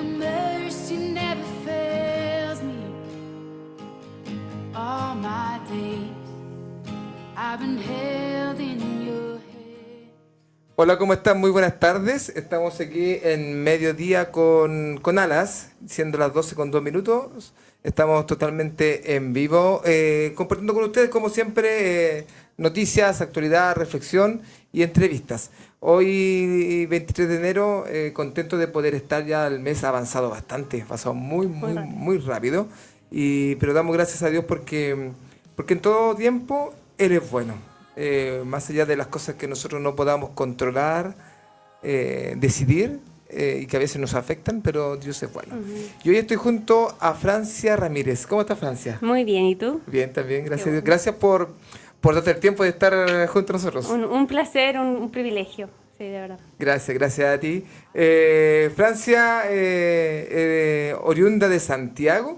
mercy never fails me. All my days I've been held in your hand. Hola, ¿cómo están? Muy buenas tardes. Estamos aquí en mediodía con Alas, siendo las 12:02. Estamos totalmente en vivo, compartiendo con ustedes, como siempre, noticias, actualidad, reflexión y entrevistas. Hoy, 23 de enero, contento de poder estar ya. El mes ha avanzado bastante, ha pasado muy rápido. Pero damos gracias a Dios porque en todo tiempo Él es bueno. Más allá de las cosas que nosotros no podamos controlar, decidir, y que a veces nos afectan, pero Dios es bueno. Y hoy estoy junto a Francia Ramírez. ¿Cómo está, Francia? Muy bien, ¿y tú? Bien, también, gracias a Dios. Bueno. Gracias por darte el tiempo de estar junto a nosotros. Un placer, un privilegio, sí, de verdad. Gracias a ti. Francia, oriunda de Santiago,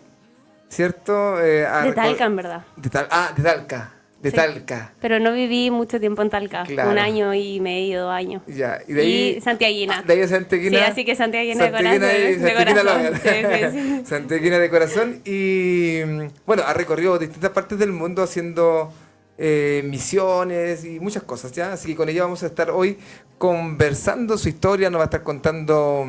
¿cierto? De Talca, en verdad. De Talca. De Sí. Talca. Pero no viví mucho tiempo en Talca, Claro. 1 año y medio, 2 años. Ya, y de ahí. santiaguina. De ahí a Santiaguina. Sí, así que santiaguina de Santiaguina corazón. lover. Sí. Santiaguina de corazón. Y bueno, ha recorrido distintas partes del mundo haciendo misiones y muchas cosas, ¿ya? Así que con ella vamos a estar hoy conversando su historia, nos va a estar contando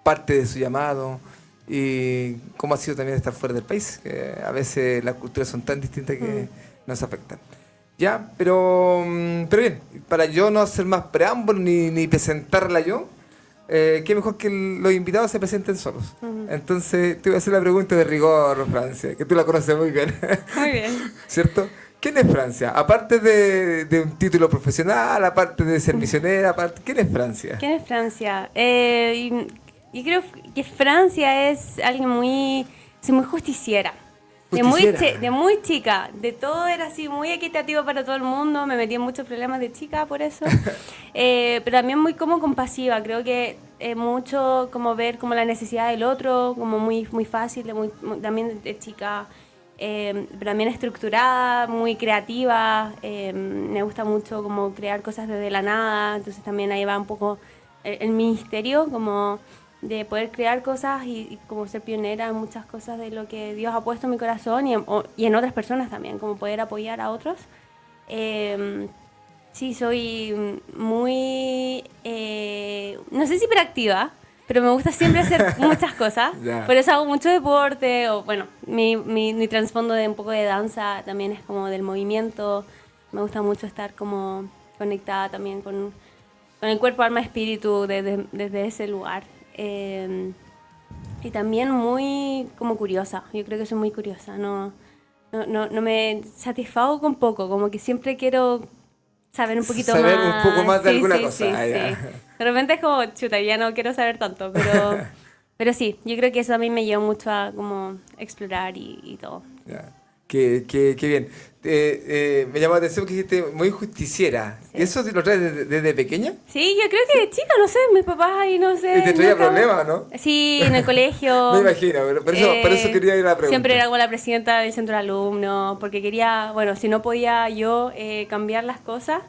parte de su llamado y cómo ha sido también estar fuera del país, que a veces las culturas son tan distintas que nos afectan. Ya, pero bien, para yo no hacer más preámbulos ni presentarla yo, qué mejor que los invitados se presenten solos. Entonces te voy a hacer la pregunta de rigor, Francia, que tú la conoces muy bien. Muy bien. ¿Cierto? ¿Quién es Francia? Aparte de un título profesional, aparte de ser misionera, ¿quién es Francia? ¿Quién es Francia? Yo creo que Francia es alguien muy justiciera. Justiciera. De muy chica, de todo era así muy equitativo para todo el mundo, me metí en muchos problemas de chica por eso, pero también muy como compasiva, creo que mucho como ver como la necesidad del otro, como muy fácil, también de chica, pero también estructurada, muy creativa, me gusta mucho como crear cosas desde la nada, entonces también ahí va un poco el ministerio, como de poder crear cosas y como ser pionera en muchas cosas de lo que Dios ha puesto en mi corazón y en otras personas también, como poder apoyar a otros. Sí, soy muy, no sé si hiperactiva, pero me gusta siempre hacer muchas cosas. Ya. Por eso hago mucho deporte, o bueno, mi trasfondo de un poco de danza también es como del movimiento. Me gusta mucho estar como conectada también con el cuerpo, alma, espíritu desde ese lugar. Y también muy como curiosa, yo creo que soy muy curiosa, no me satisfago con poco, como que siempre quiero saber un poquito Saber más. un poco más de Sí, alguna sí, cosa. sí, Ah, ya. sí. De repente es como, chuta, ya no quiero saber tanto, pero sí, yo creo que eso a mí me llevó mucho a como explorar y todo. Ya. Qué bien. Me llamó la atención que dijiste muy justiciera. Sí. ¿Eso lo traes desde pequeña? Sí, yo creo que de chica, no sé, mis papás ahí, no sé. ¿Y te traía nunca- problemas, no? Sí, en el colegio. Me imagino, pero por eso quería ir a la pregunta. Siempre era como la presidenta del centro de alumnos, porque quería, bueno, si no podía yo cambiar las cosas,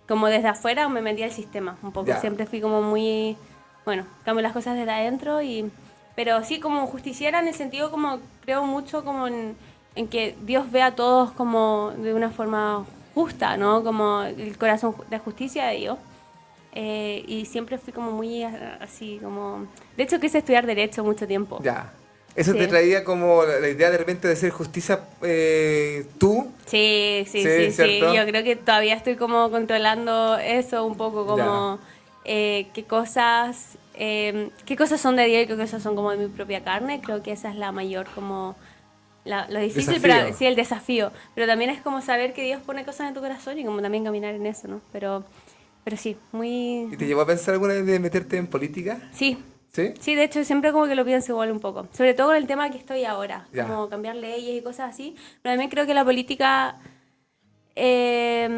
como desde afuera me metía al sistema un poco. Ya. Siempre fui como muy, bueno, cambio las cosas desde adentro, pero sí como justiciera en el sentido como creo mucho como en que Dios ve a todos como de una forma justa, ¿no? Como el corazón de justicia de Dios. Y siempre fui como muy así, como... De hecho, quise estudiar Derecho mucho tiempo. Ya. ¿Eso Sí. te traía como la idea de repente de hacer justicia tú? Sí. ¿cierto? Yo creo que todavía estoy como controlando eso un poco, como qué cosas son de Dios y qué cosas son como de mi propia carne. Creo que esa es la mayor como... lo difícil, Desafío. pero sí, el desafío. Pero también es como saber que Dios pone cosas en tu corazón y como también caminar en eso, ¿no? Pero sí, muy... ¿Y te llevó a pensar alguna vez de meterte en política? Sí. ¿Sí? Sí, de hecho siempre como que lo pienso igual un poco, sobre todo con el tema que estoy ahora, Ya. como cambiar leyes y cosas así, pero también creo que la política es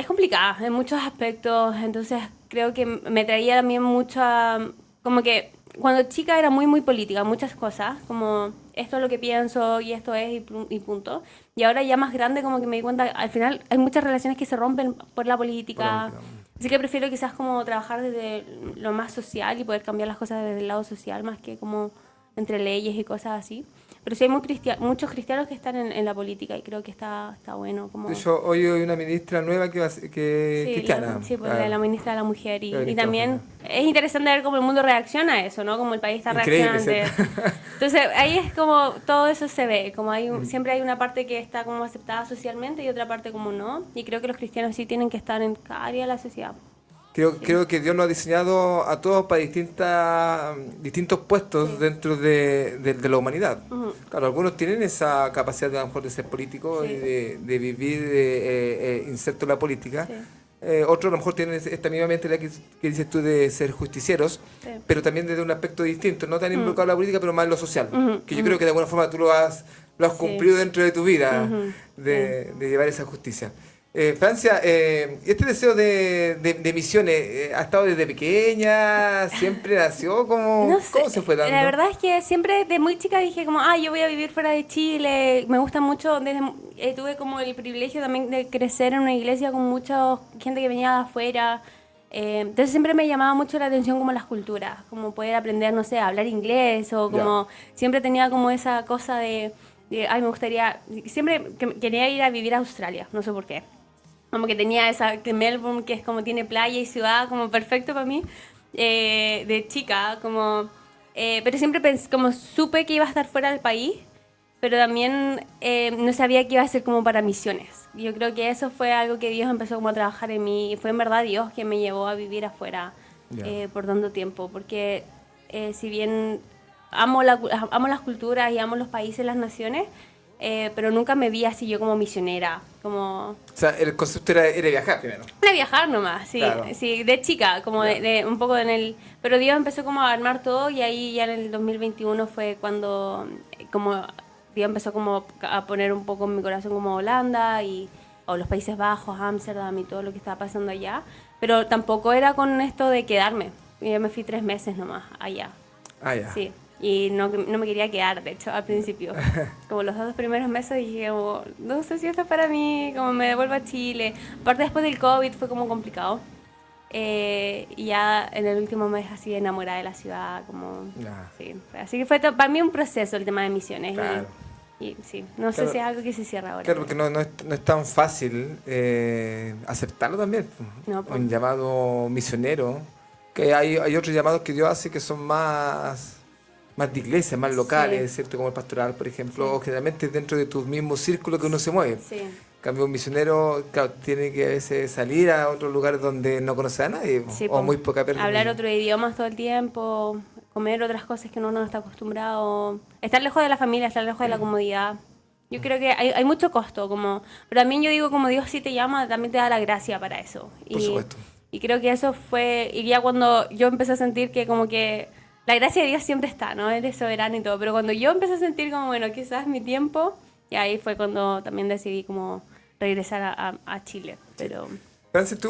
complicada en muchos aspectos, entonces creo que me traía también como que cuando chica era muy política, muchas cosas, como esto es lo que pienso y esto es y punto, y ahora ya más grande como que me di cuenta, al final hay muchas relaciones que se rompen por la política, Así que prefiero quizás como trabajar desde lo más social y poder cambiar las cosas desde el lado social más que como entre leyes y cosas así. Pero sí hay muchos cristianos que están en la política y creo que está bueno. De Como, hecho, hoy hay una ministra nueva que que sí, cristiana. sí, pues Claro. la ministra de la Mujer. La Y ministra también Ojeda. es interesante ver cómo el mundo reacciona a eso, ¿no? Como el país está Increíble, reaccionando. ¿cierto? Entonces ahí es como todo eso se ve, como siempre hay una parte que está como aceptada socialmente y otra parte como no. Y creo que los cristianos sí tienen que estar en cada área de la sociedad. Creo que Dios nos ha diseñado a todos para distintos puestos Sí. dentro de la humanidad. Ujú. Claro, algunos tienen esa capacidad de, a lo mejor de ser políticos y Sí. de vivir inserto en la política. Sí. Otros a lo mejor tienen esta misma mentalidad que dices tú de ser justicieros, Sí. pero también desde un aspecto distinto, no tan involucrado en la política, pero más en lo social. Ujú, Que yo ujú. creo que de alguna forma tú lo has Sí. cumplido dentro de tu vida, Ujú, de llevar esa justicia. Francia, este deseo de misiones, ¿ha estado desde pequeña? ¿Siempre nació? No sé, ¿Cómo se fue dando? la verdad es que siempre de muy chica dije como, yo voy a vivir fuera de Chile, me gusta mucho, tuve como el privilegio también de crecer en una iglesia con mucha gente que venía de afuera, entonces siempre me llamaba mucho la atención como las culturas, como poder aprender, no sé, a hablar inglés o Ya. como, siempre tenía como esa cosa me gustaría, siempre quería ir a vivir a Australia, no sé por qué. Como que tenía que Melbourne, que es como tiene playa y ciudad, como perfecto para mí, de chica, como, pero siempre como supe que iba a estar fuera del país, pero también no sabía que iba a ser como para misiones. Yo creo que eso fue algo que Dios empezó como a trabajar en mí, y fue en verdad Dios que me llevó a vivir afuera Ya. por tanto tiempo, porque si bien amo las culturas y amo los países, las naciones, pero nunca me vi así yo como misionera, como... O sea, el concepto era viajar primero. Era viajar nomás, sí, Claro. sí, de chica, como Ya. de un poco en el... Pero Dios empezó como a armar todo y ahí ya en el 2021 fue cuando como Dios empezó como a poner un poco en mi corazón como Holanda o los Países Bajos, Ámsterdam y todo lo que estaba pasando allá. Pero tampoco era con esto de quedarme. Yo me fui 3 meses nomás allá. Ah, ya. Sí, y no me quería quedar, de hecho, al principio. Como los 2 primeros meses dije, como, no sé si esto es para mí, como me devuelvo a Chile. Aparte después del COVID fue como complicado. Y ya en el último mes así enamorada de la ciudad, como... Ya. Sí, así que fue para mí un proceso el tema de misiones. Claro. Y sí, no sé Claro. si es algo que se cierra ahora. Claro, porque no es tan fácil aceptarlo también. No, pues. Un llamado misionero, que hay otros llamados que Dios hace que son más de iglesia, más locales, Sí. ¿cierto? Como el pastoral, por ejemplo, Sí. o generalmente dentro de tu mismo círculo que uno se mueve. Sí. En cambio, un misionero, claro, tiene que a veces salir a otros lugares donde no conoce a nadie, Sí, o pues, muy poca persona. hablar otro idioma todo el tiempo, comer otras cosas que uno no está acostumbrado, estar lejos de la familia, estar lejos de la comodidad. Yo creo que hay mucho costo, pero también yo digo, como Dios sí te llama, también te da la gracia para eso. Por supuesto. Y creo que eso fue, y ya cuando yo empecé a sentir que como que la gracia de Dios siempre está, ¿no? Él es soberano y todo, pero cuando yo empecé a sentir como, bueno, quizás mi tiempo, y ahí fue cuando también decidí como regresar a Chile, pero... Francis, tú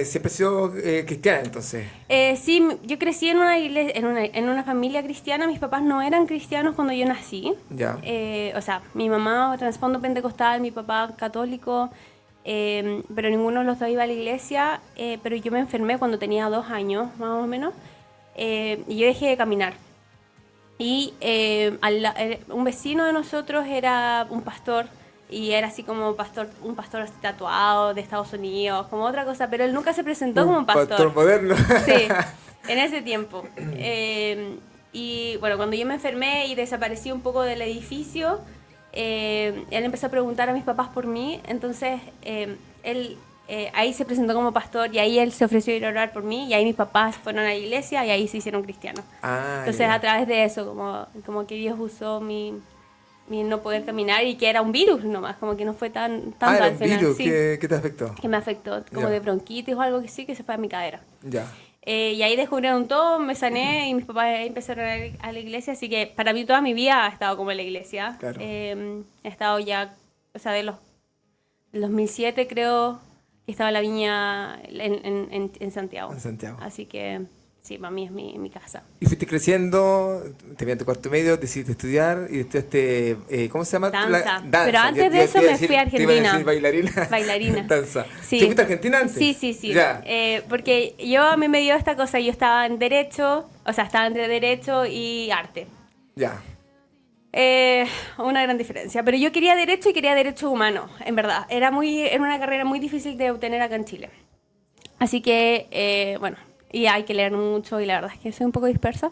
siempre has sido cristiana, entonces. Sí, yo crecí en una iglesia, en una familia cristiana. Mis papás no eran cristianos cuando yo nací. Ya. O sea, mi mamá trasfondo pentecostal, mi papá católico, pero ninguno de los dos iba a la iglesia. Pero yo me enfermé cuando tenía 2 años, más o menos, y yo dejé de caminar. Y un vecino de nosotros era un pastor. Y era así como un pastor así tatuado de Estados Unidos, como otra cosa, pero él nunca se presentó como un pastor. moderno. Sí, en ese tiempo. Y bueno, cuando yo me enfermé y desaparecí un poco del edificio, él empezó a preguntar a mis papás por mí, entonces él ahí se presentó como pastor y ahí él se ofreció a ir a orar por mí y ahí mis papás fueron a la iglesia y ahí se hicieron cristianos. Ah, Entonces ya. a través de eso, como que Dios usó mi no poder caminar y que era un virus nomás, como que no fue tanto Era al un final. virus, Sí, ¿qué te afectó? que me afectó, como Ya. de bronquitis o algo que sí, que se fue a mi cadera. Ya. Y ahí descubrieron todo, me sané y mis papás empezaron a ir a la iglesia, así que para mí toda mi vida ha estado como en la iglesia. Claro. He estado ya, o sea, de los 2007 creo que estaba en la viña en Santiago. En Santiago. Así que sí, para mí es mi casa. Y fuiste creciendo, terminaste cuarto medio, decidiste estudiar y estudiaste, ¿cómo se llama? Danza. Danza. Pero antes Ya- de ya eso te iba me fui a te iba Argentina. decir bailarina. Bailarina. Danza. Sí. ¿Te fuiste a Argentina antes? Sí, sí, sí. Ya. Porque a mí me dio esta cosa, yo estaba en derecho, o sea, estaba entre derecho y arte. Ya. Una gran diferencia. Pero yo quería derecho y quería derecho humano, en verdad. Era una carrera muy difícil de obtener acá en Chile. Así que, bueno, y hay que leer mucho y la verdad es que soy un poco dispersa.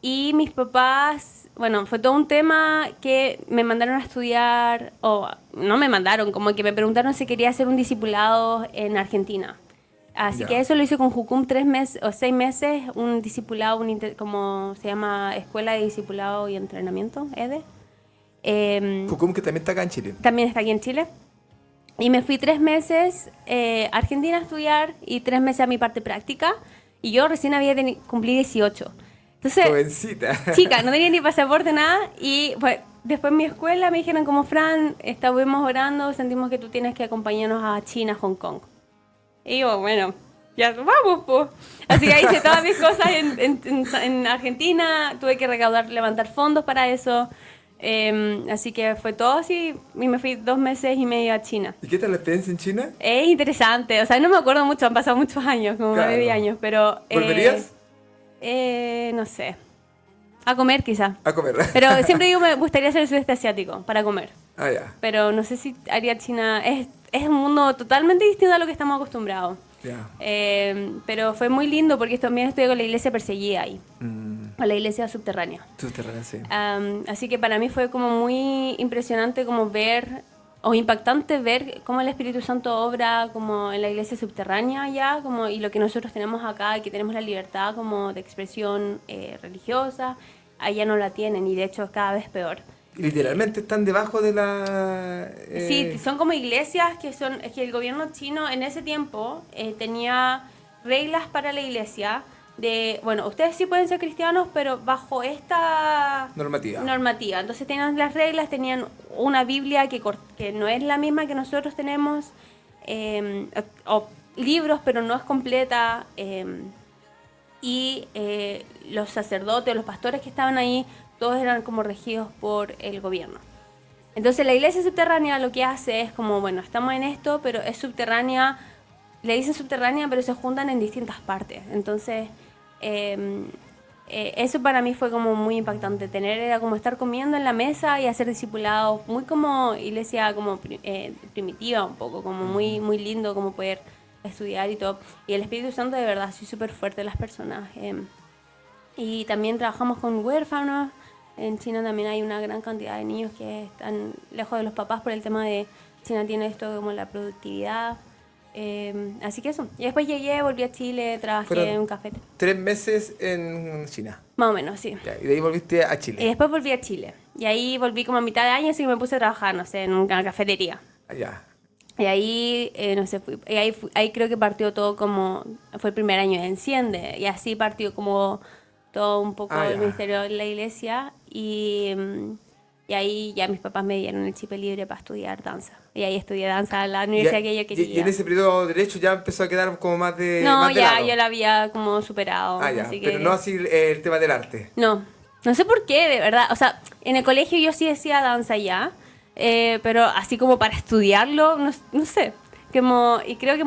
Y mis papás, bueno, fue todo un tema que me mandaron a estudiar, o no me mandaron, como que me preguntaron si quería hacer un discipulado en Argentina. Así Ya. que eso lo hice con Jucum 3 meses o 6 meses, un discipulado, como se llama, Escuela de Discipulado y Entrenamiento, EDE. Jucum, que también está acá en Chile. También está aquí en Chile. Y me fui 3 meses a Argentina a estudiar y 3 meses a mi parte práctica. Y yo recién había cumplido 18. Entonces, Jovencita. chica, no tenía ni pasaporte, nada. Y pues, después en mi escuela me dijeron como, Fran, estuvimos orando, sentimos que tú tienes que acompañarnos a China, Hong Kong. Y yo, bueno, ya vamos, pues. Así que hice todas mis cosas en Argentina, tuve que levantar fondos para eso. Así que fue todo así y me fui 2 meses y medio a China. ¿Y qué tal la experiencia en China? Es interesante, o sea, no me acuerdo mucho, han pasado muchos años, como Claro. 9 años, pero... ¿Volverías? No sé. A comer quizá. A comer. Pero siempre digo me gustaría hacer el sudeste asiático para comer. Ah, ya. Pero no sé si haría China. Es un mundo totalmente distinto a lo que estamos acostumbrados. Ya. Pero fue muy lindo porque también estuve con la iglesia perseguida ahí. Mm, Con la iglesia subterránea. subterránea, sí. Así que para mí fue como muy impresionante como ver, o impactante ver cómo el Espíritu Santo obra como en la iglesia subterránea ya, como, y lo que nosotros tenemos acá, y que tenemos la libertad como de expresión religiosa, allá no la tienen y de hecho es cada vez peor. Literalmente están debajo de la... Sí, son como iglesias es que el gobierno chino en ese tiempo tenía reglas para la iglesia de, bueno, ustedes sí pueden ser cristianos, pero bajo esta normativa. Entonces tenían las reglas, tenían una Biblia que no es la misma que nosotros tenemos, o libros, pero no es completa, y los sacerdotes, los pastores que estaban ahí, todos eran como regidos por el gobierno. Entonces la iglesia subterránea lo que hace es como, bueno, estamos en esto, pero es subterránea, le dicen subterránea, pero se juntan en distintas partes. Entonces, eso para mí fue como muy impactante. Era como estar comiendo en la mesa y hacer discipulados, muy como iglesia como primitiva un poco, como muy, muy lindo como poder estudiar y todo. Y el Espíritu Santo de verdad, sí, súper fuerte en las personas. Y también trabajamos con huérfanos. En China también hay una gran cantidad de niños que están lejos de los papás por el tema de China tiene esto como la productividad. Así que eso. Y después volví a Chile, trabajé en un café. 3 meses en China. Más o menos, sí. Ya, y de ahí volviste a Y Chile. después volví a Chile. Y ahí volví como a mitad de año, así que me puse a trabajar, no sé, en una cafetería. Allá. Y ahí, no sé, ahí creo que partió todo como... Fue el primer año de Enciende. Y así partió como todo un poco el ministerio de la iglesia. Y ahí ya mis papás me dieron el chip libre para estudiar danza. Y ahí estudié danza en la universidad que yo quería. Y en ese periodo derecho ya empezó a quedar como más de No, más de ya lado. yo la había como superado. Ah, ya. Así Pero que... no así el tema del arte. No sé por qué, de verdad. O sea, en el colegio yo sí decía danza ya, pero así como para estudiarlo, no sé. Y creo que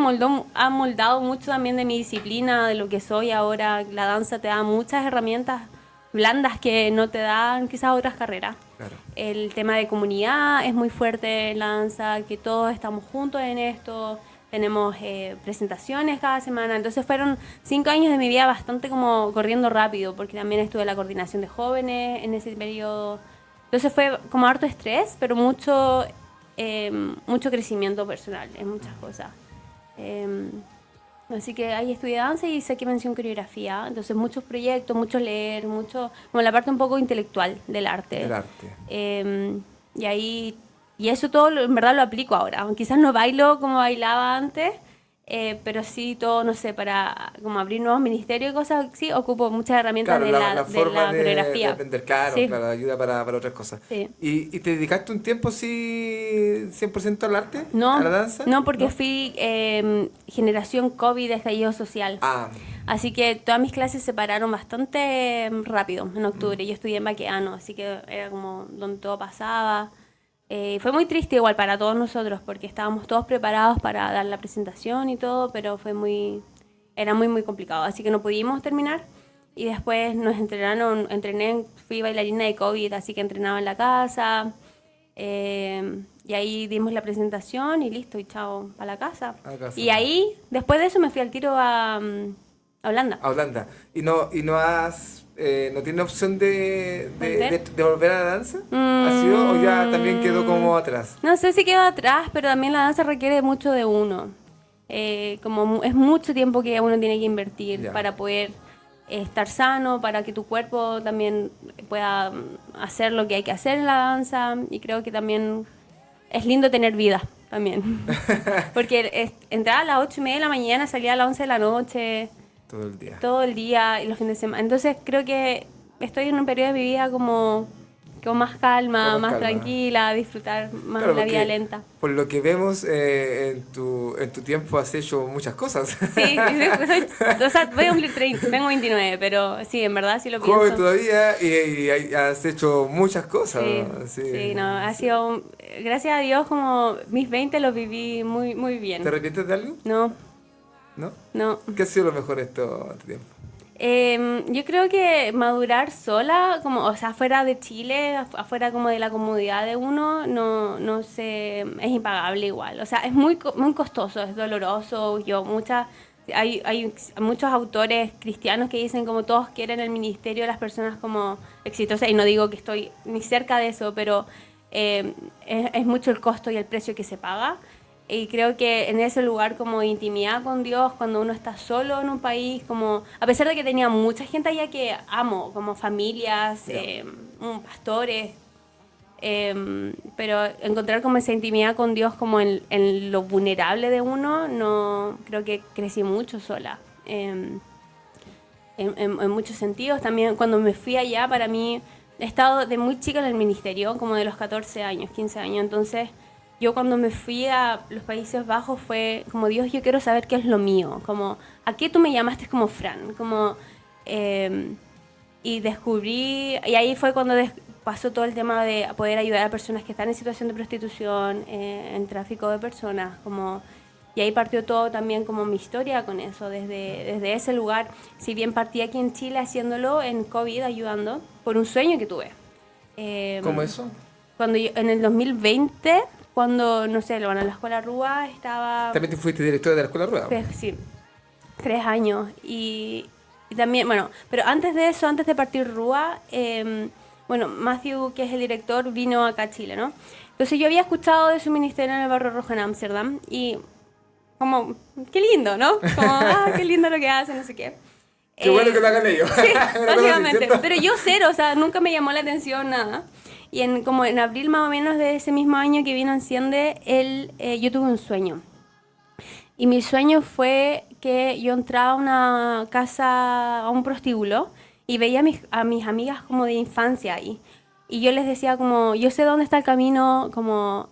ha moldado mucho también de mi disciplina, de lo que soy ahora. La danza te da muchas herramientas blandas que no te dan quizás otras carreras. Claro. El tema de comunidad es muy fuerte en la danza, que todos estamos juntos en esto. Tenemos presentaciones cada semana. Entonces fueron 5 años de mi vida bastante como corriendo rápido, porque también estuve en la coordinación de jóvenes en ese periodo. Entonces fue como harto estrés, pero mucho crecimiento personal en muchas cosas. Así que ahí estudié danza y saqué mención coreografía. Entonces muchos proyectos, mucho leer, como la parte un poco intelectual del arte. Del arte. Y ahí... Y eso todo en verdad lo aplico ahora. Quizás no bailo como bailaba antes, pero sí todo, no sé, para como abrir nuevos ministerios y cosas así, ocupo muchas herramientas Claro, de la forma de coreografía. aprender, claro, Sí, claro, ayuda para otras cosas. sí. ¿Y te dedicaste un tiempo, sí, 100% al arte, a la No, danza? no porque ¿No? fui generación COVID, estallido social. Ah, Así que todas mis clases se pararon bastante rápido, en octubre. Yo estudié en Baqueano, así que era como donde todo pasaba. Fue muy triste igual para todos nosotros, porque estábamos todos preparados para dar la presentación y todo, pero era muy complicado. Así que no pudimos terminar. Y después nos fui bailarina de COVID, así que entrenaba en la casa. Y ahí dimos la presentación y listo, y chao, para la casa. a la casa. Y ahí, después de eso, me fui al tiro a Holanda. A Holanda. ¿Y no has, no tienes opción ¿Volver? de volver a la danza? ¿Ha sido o ya también quedó como atrás? No sé si quedó atrás, pero también la danza requiere mucho de uno. Es mucho tiempo que uno tiene que invertir Ya. para poder estar sano, para que tu cuerpo también pueda hacer lo que hay que hacer en la danza. Y creo que también es lindo tener vida también. Porque entraba a las 8:30 de la mañana, salía a las 11 de la noche, Todo el día. todo el día y los fines de semana. Entonces creo que estoy en un periodo de mi vida como con más calma, Con más más calma. tranquila, disfrutar más Claro, la vida porque lenta. por lo que vemos en tu tiempo has hecho muchas cosas. Sí, o sea, voy a cumplir 30, tengo 29, pero sí, en verdad sí lo Joven pienso. todavía has hecho muchas cosas. Sí, Sí. sí, no, ha sido, gracias a Dios, como mis 20 los viví muy bien. ¿Te arrepientes de algo? No, ¿No? no. ¿Qué ha sido lo mejor esto este tiempo? Yo creo que madurar sola, como, o sea, fuera de Chile, afuera como de la comodidad de uno, no sé, es impagable igual. O sea, es muy costoso, es doloroso. Hay muchos autores cristianos que dicen como todos quieren el ministerio de las personas como exitosas, y no digo que estoy ni cerca de eso, pero es mucho el costo y el precio que se paga. Y creo que en ese lugar como de intimidad con Dios, cuando uno está solo en un país, como a pesar de que tenía mucha gente allá que amo, como familias, Ya. pastores, pero encontrar como esa intimidad con Dios como en lo vulnerable de uno, no creo que crecí mucho sola. En muchos sentidos. También cuando me fui allá, para mí, he estado de muy chica en el ministerio, como de los 14 años, 15 años. Entonces, yo cuando me fui a los Países Bajos fue como, Dios, yo quiero saber qué es lo mío. Como, ¿a qué tú me llamaste como Fran? Como, y descubrí, y ahí fue cuando pasó todo el tema de poder ayudar a personas que están en situación de prostitución, en tráfico de personas, como... Y ahí partió todo también como mi historia con eso, desde ese lugar. Si bien partí aquí en Chile haciéndolo en COVID, ayudando, por un sueño que tuve. ¿Cómo eso? Cuando en el 2020, cuando, no sé, bueno, en la escuela Rúa estaba... También te fuiste directora de la Escuela Rueda. Sí, 3 años. Y también, bueno, pero antes de eso, antes de partir Rúa, bueno, Matthew, que es el director, vino acá a Chile, ¿no? Entonces yo había escuchado de su ministerio en el Barrio Rojo en Ámsterdam y como, qué lindo, ¿no? Como, qué lindo lo que hacen, no sé qué. Qué bueno que lo hagan ellos. Sí, Una cosa así, básicamente. ¿cierto? Pero yo cero, o sea, nunca me llamó la atención nada. Y como en abril más o menos de ese mismo año que vino Enciende, yo tuve un sueño. Y mi sueño fue que yo entraba a una casa, a un prostíbulo, y veía a mis amigas como de infancia ahí. Y yo les decía como, yo sé dónde está el camino, como,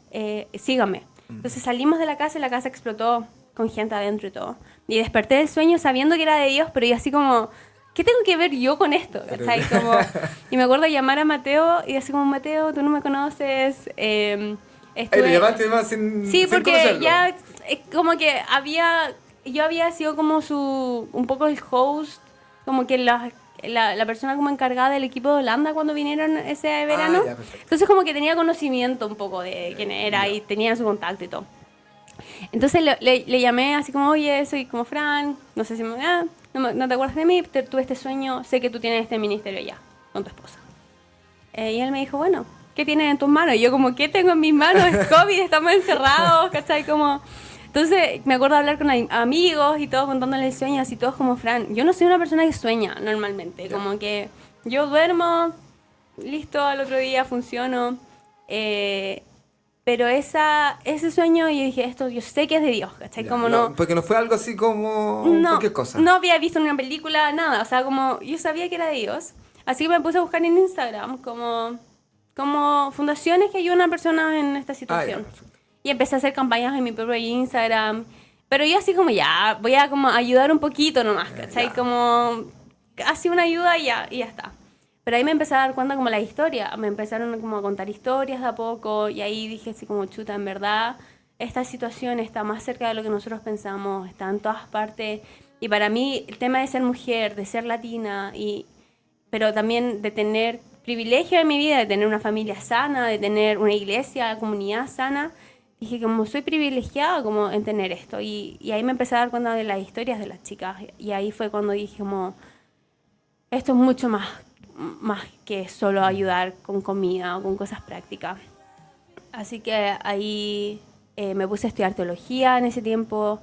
síganme. Entonces salimos de la casa y la casa explotó con gente adentro y todo. Y desperté del sueño sabiendo que era de Dios, pero yo así como, ¿qué tengo que ver yo con esto? ¿Cachai? Como, y me acuerdo llamar a Mateo y así como, Mateo, tú no me conoces. Ahí le llamaste más sin Sí, sin porque conocerlo. ya como que yo había sido como un poco el host, como que la persona como encargada del equipo de Holanda cuando vinieron ese verano. ya, perfecto. Entonces como que tenía conocimiento un poco de quién era y tenía su contacto y todo. Entonces le llamé así como, oye, soy como Fran, no sé si no te acuerdas de mí, tuve este sueño, sé que tú tienes este ministerio ya, con tu esposa. Y él me dijo, bueno, ¿qué tienes en tus manos? Y yo como, ¿qué tengo en mis manos? Es COVID, estamos encerrados, ¿cachai? Como... Entonces me acuerdo de hablar con amigos y todos contándoles sueños y todos como, Fran, yo no soy una persona que sueña normalmente, como que yo duermo, listo, al otro día funciono. Pero ese sueño, yo dije, esto yo sé que es de Dios, ¿cachai? Ya, Como no, porque no fue algo así como cualquier cosa. no había visto una película, nada. O sea, como yo sabía que era de Dios. Así que me puse a buscar en Instagram como fundaciones que ayudan a personas en esta Ya, situación. perfecto. Y empecé a hacer campañas en mi propio Instagram. Pero yo así como ya, voy a como ayudar un poquito nomás, ¿cachai? Ya. Como así una ayuda y ya está. Pero ahí me empecé a dar cuenta como la historia, me empezaron como a contar historias de a poco y ahí dije así como chuta, en verdad esta situación está más cerca de lo que nosotros pensamos, está en todas partes y para mí el tema de ser mujer, de ser latina pero también de tener privilegio en mi vida, de tener una familia sana, de tener una iglesia, comunidad sana, dije como soy privilegiada como en tener esto y ahí me empecé a dar cuenta de las historias de las chicas y ahí fue cuando dije como esto es mucho más que solo ayudar con comida o con cosas prácticas. Así que ahí me puse a estudiar teología en ese tiempo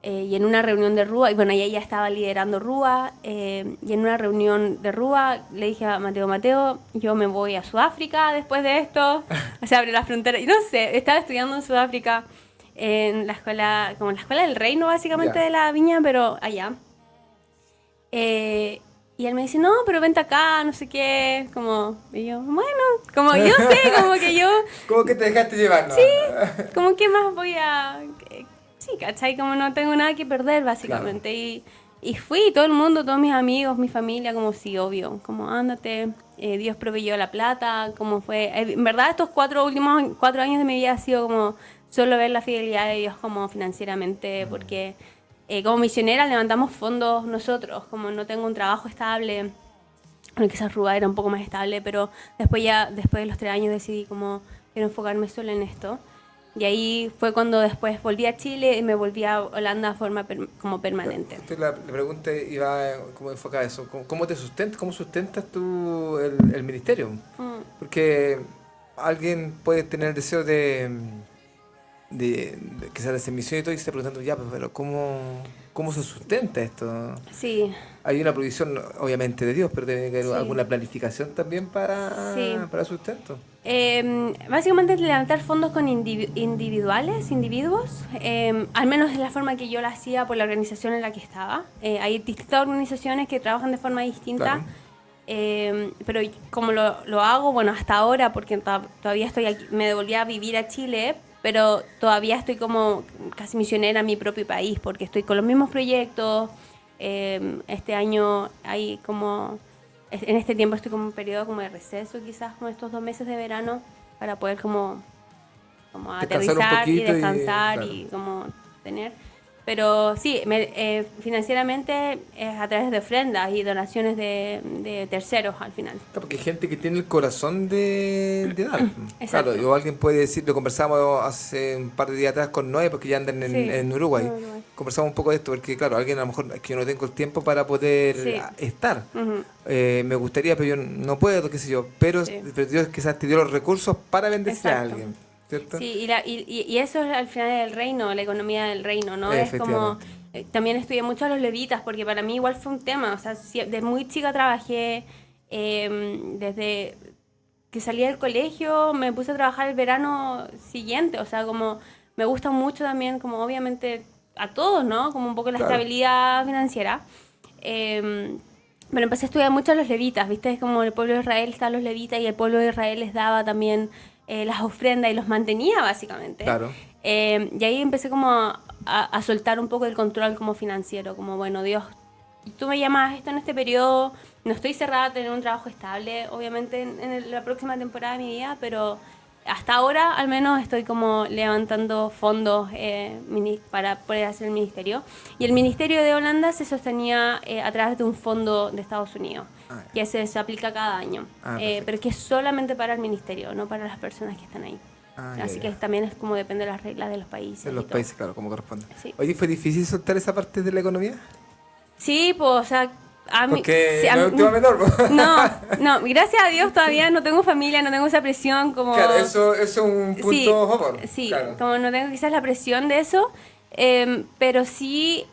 y en una reunión de RUA, y bueno, ella ya estaba liderando RUA, y en una reunión de RUA le dije a Mateo, yo me voy a Sudáfrica después de esto, se abre la frontera, y no sé, estaba estudiando en Sudáfrica en la escuela, como en la escuela del reino básicamente Ya. de la viña, pero allá. Y él me dice, no, pero vente acá, no sé qué, como, y yo, bueno, como yo sé, como que yo, ¿Cómo que te dejaste llevar? No. sí, como que más voy a, sí, ¿cachai? Como no tengo nada que perder, básicamente. Y fui, todo el mundo, todos mis amigos, mi familia, como sí, obvio, como ándate, Dios proveyó la plata, como fue, en verdad estos últimos 4 años de mi vida ha sido como solo ver la fidelidad de Dios como financieramente, porque como misionera levantamos fondos nosotros, como no tengo un trabajo estable, bueno, quizás Ruba era un poco más estable, pero después de los 3 años decidí como quiero enfocarme solo en esto. Y ahí fue cuando después volví a Chile y me volví a Holanda de forma como permanente. La pregunta iba como enfocada a eso. ¿Cómo te sustentas? ¿Cómo sustentas tú el ministerio? Mm. Porque alguien puede tener el deseo de quizás de hacer misión y todo y se está preguntando, ya, pero ¿cómo se sustenta esto? Sí, Hay una provisión, obviamente, de Dios, pero tiene que haber sí, alguna planificación también sí. para sustento. Básicamente levantar fondos con individuos, al menos es la forma que yo la hacía por la organización en la que estaba. Hay distintas organizaciones que trabajan de forma distinta, Claro. pero como lo hago, bueno, hasta ahora, porque todavía estoy aquí, me devolví a vivir a Chile, pero todavía estoy como casi misionera en mi propio país, porque estoy con los mismos proyectos. Este año hay como en este tiempo estoy como en un periodo como de receso, quizás como estos 2 meses de verano, para poder como Descansar un aterrizar y poquito descansar claro. y como tener. Pero sí, financieramente es a través de ofrendas y donaciones de terceros al final. Claro, porque hay gente que tiene el corazón de dar. Exacto. Claro, o alguien puede decir, lo conversamos hace un par de días atrás con Noé, porque ya andan Sí, en Uruguay. en Uruguay. Conversamos un poco de esto, porque claro, alguien a lo mejor es que yo no tengo el tiempo para poder Sí. estar. Ujú. Me gustaría, pero yo no puedo, qué sé yo. Pero, Sí. pero Dios quizás te dio los recursos para bendecir a Exacto. alguien, ¿cierto? Sí, y eso es al final el reino, la economía del reino, ¿no? Es como, Efectivamente. también estudié mucho a los levitas, porque para mí igual fue un tema, o sea, desde muy chica trabajé, desde que salí del colegio me puse a trabajar el verano siguiente, o sea, como me gusta mucho también, como obviamente a todos, ¿no? Como un poco la Claro. estabilidad financiera. Pero empecé a estudiar mucho a los levitas, ¿viste? Es como el pueblo de Israel está a los levitas y el pueblo de Israel les daba también las ofrendas y los mantenía básicamente. Claro. Y ahí empecé como a soltar un poco el control como financiero, como bueno, Dios, tú me llamas esto en este periodo, no estoy cerrada a tener un trabajo estable, obviamente en la próxima temporada de mi vida, pero hasta ahora al menos estoy como levantando fondos para poder hacer el ministerio. Y el ministerio de Holanda se sostenía a través de un fondo de Estados Unidos, Ah, que se aplica cada año, perfecto. pero que es solamente para el ministerio, no para las personas que están ahí. Ya, Así que ya. también es como depende de las reglas de los países. En y los todo. países, claro, como corresponde. Sí. Oye, ¿fue difícil soltar esa parte de la economía? Sí, pues, o sea, a mí... Porque sí, a no es mí- un tema menor, po. no, gracias a Dios todavía no tengo familia, no tengo esa presión como... Claro, eso es un punto Sí, a favor. sí, Claro. como no tengo quizás la presión de eso, pero sí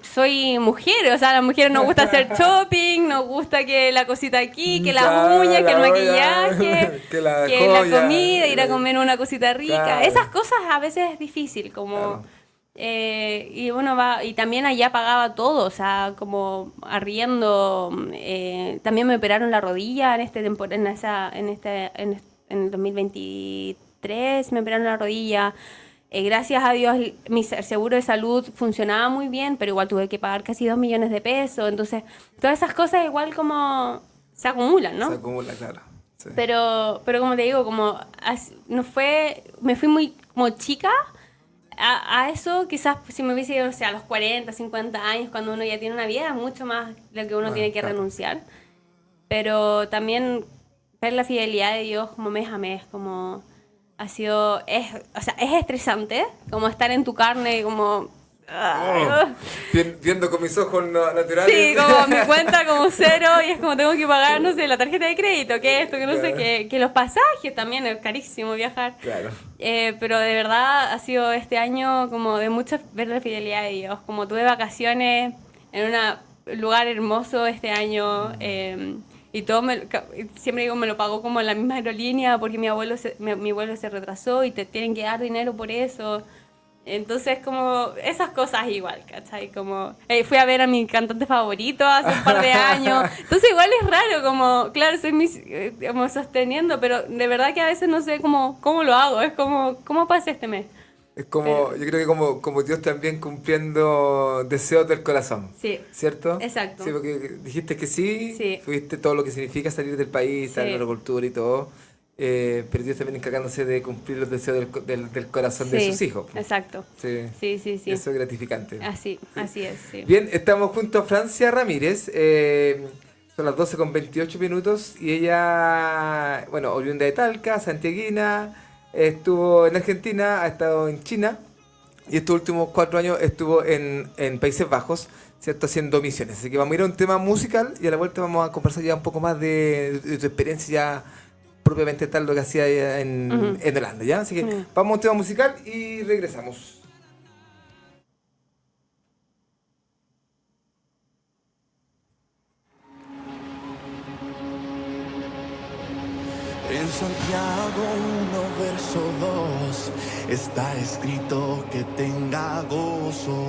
soy mujer, o sea, a las mujeres nos gusta hacer shopping, nos gusta que la cosita aquí, que Claro, las uñas, que el la uña, maquillaje, que la que la joya, comida, ir a comer una cosita rica. Claro. Esas cosas a veces es difícil, como... Claro. Y bueno, y también allá pagaba todo, o sea, como arriendo. También me operaron la rodilla en el 2023, me operaron la rodilla. Gracias a Dios, mi seguro de salud funcionaba muy bien, pero igual tuve que pagar casi 2 millones de pesos. Entonces, todas esas cosas igual como se acumulan, ¿no? Se acumula, claro. Sí. Pero como te digo, me fui muy como chica a eso. Quizás si me hubiese ido, o sea, a los 40, 50 años, cuando uno ya tiene una vida, es mucho más lo que uno tiene que claro. renunciar. Pero también ver la fidelidad de Dios como mes a mes, como o sea, es estresante, como estar en tu carne, como... Viendo con mis ojos naturales. Sí, como mi cuenta como cero y es como tengo que pagar, no sé, la tarjeta de crédito, que esto, que no sé, que los pasajes también, es carísimo viajar. Claro. Pero de verdad ha sido este año como de mucha ver la fidelidad de Dios, como tuve vacaciones en un lugar hermoso este año y todo siempre digo me lo pagó como la misma aerolínea porque mi vuelo se retrasó y te tienen que dar dinero por eso. Entonces, como esas cosas igual, ¿cachai? Como fui a ver a mi cantante favorito hace un par de años. Entonces, igual es raro, como, claro, como sosteniendo, pero de verdad que a veces no sé cómo lo hago. Es como, ¿cómo pasé este mes? Es como, yo creo que como Dios también cumpliendo deseos del corazón. Sí. ¿Cierto? Exacto. Sí, porque dijiste que sí, Sí. fuiste todo lo que significa salir del país, estar en Sí. la cultura y todo. Pero Dios también encargándose de cumplir los deseos del corazón de Sí, sus hijos. exacto. Sí. Sí. Eso es gratificante. Así es, sí. Bien, estamos junto a Francia Ramírez. Son las 12:28 y ella, bueno, oriunda de Talca, santiaguina, estuvo en Argentina, ha estado en China y estos últimos 4 años estuvo en Países Bajos, ¿cierto? Haciendo misiones. Así que vamos a ir a un tema musical y a la vuelta vamos a conversar ya un poco más de tu experiencia ya propiamente tal lo que hacía allá en Holanda, ¿ya? Así que vamos a un tema musical y regresamos. En Santiago 1, verso 2, está escrito que tenga gozo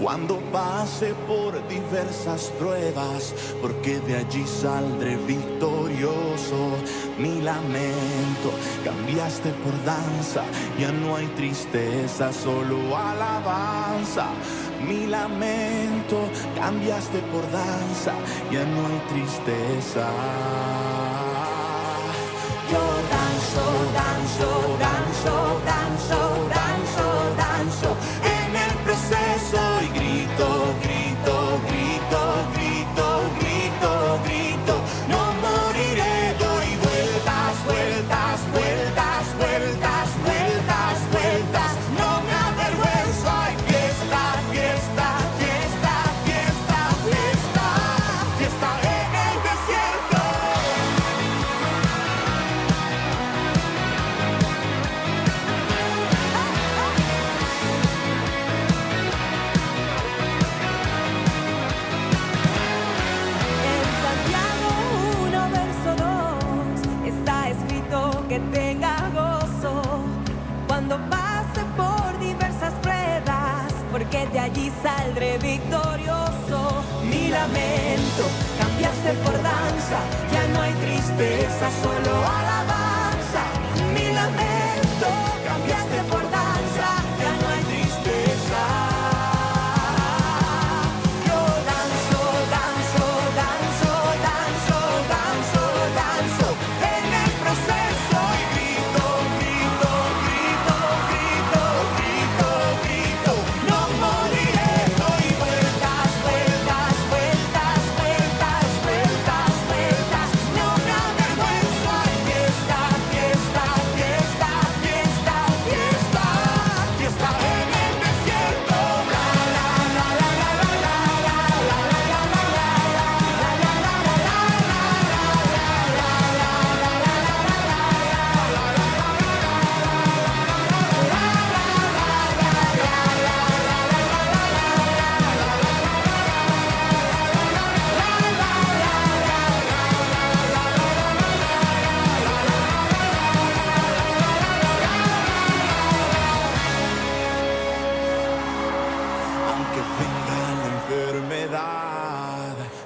cuando pase por diversas pruebas, porque de allí saldré victorioso. Mi lamento cambiaste por danza, ya no hay tristeza, solo alabanza. Mi lamento cambiaste por danza, ya no hay tristeza. Yo danzo en el proceso y grito, no moriré, doy vueltas, no me avergüenzo, hay fiesta en el desierto. Que tenga gozo cuando pase por diversas pruebas, porque de allí saldré victorioso. Mi lamento cambiaste por danza, ya no hay tristeza, solo alabanza. Mi lamento cambiaste por danza, ya no hay tristeza. Yo danzo en el proceso. No moriré, doy vueltas, no me avergüenzo, hay fiesta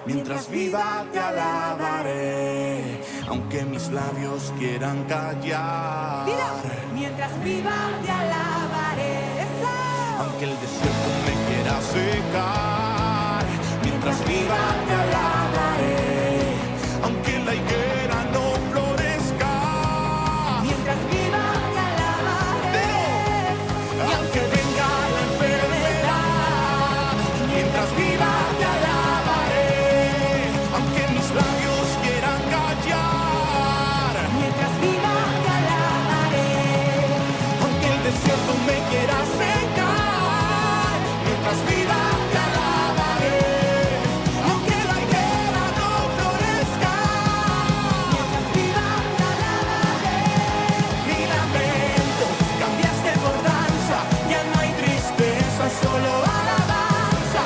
Mientras viva te alabaré, aunque mis labios quieran callar. Mira, mientras viva te alabaré. Eso. Aunque el desierto me quiera secar, mientras viva te alabaré, aunque la higuera no florezca. Mientras viva te alabaré. Y aunque venga la enfermedad, mientras viva te alabaré, aunque mis labios quieran callar. Mientras viva te alabaré. Aunque el desierto me quiera secar, mientras viva te alabaré, aunque la higuera no florezca. Mientras viva te alabaré. Mi lamento cambiaste por danza, ya no hay tristeza, solo alabanza.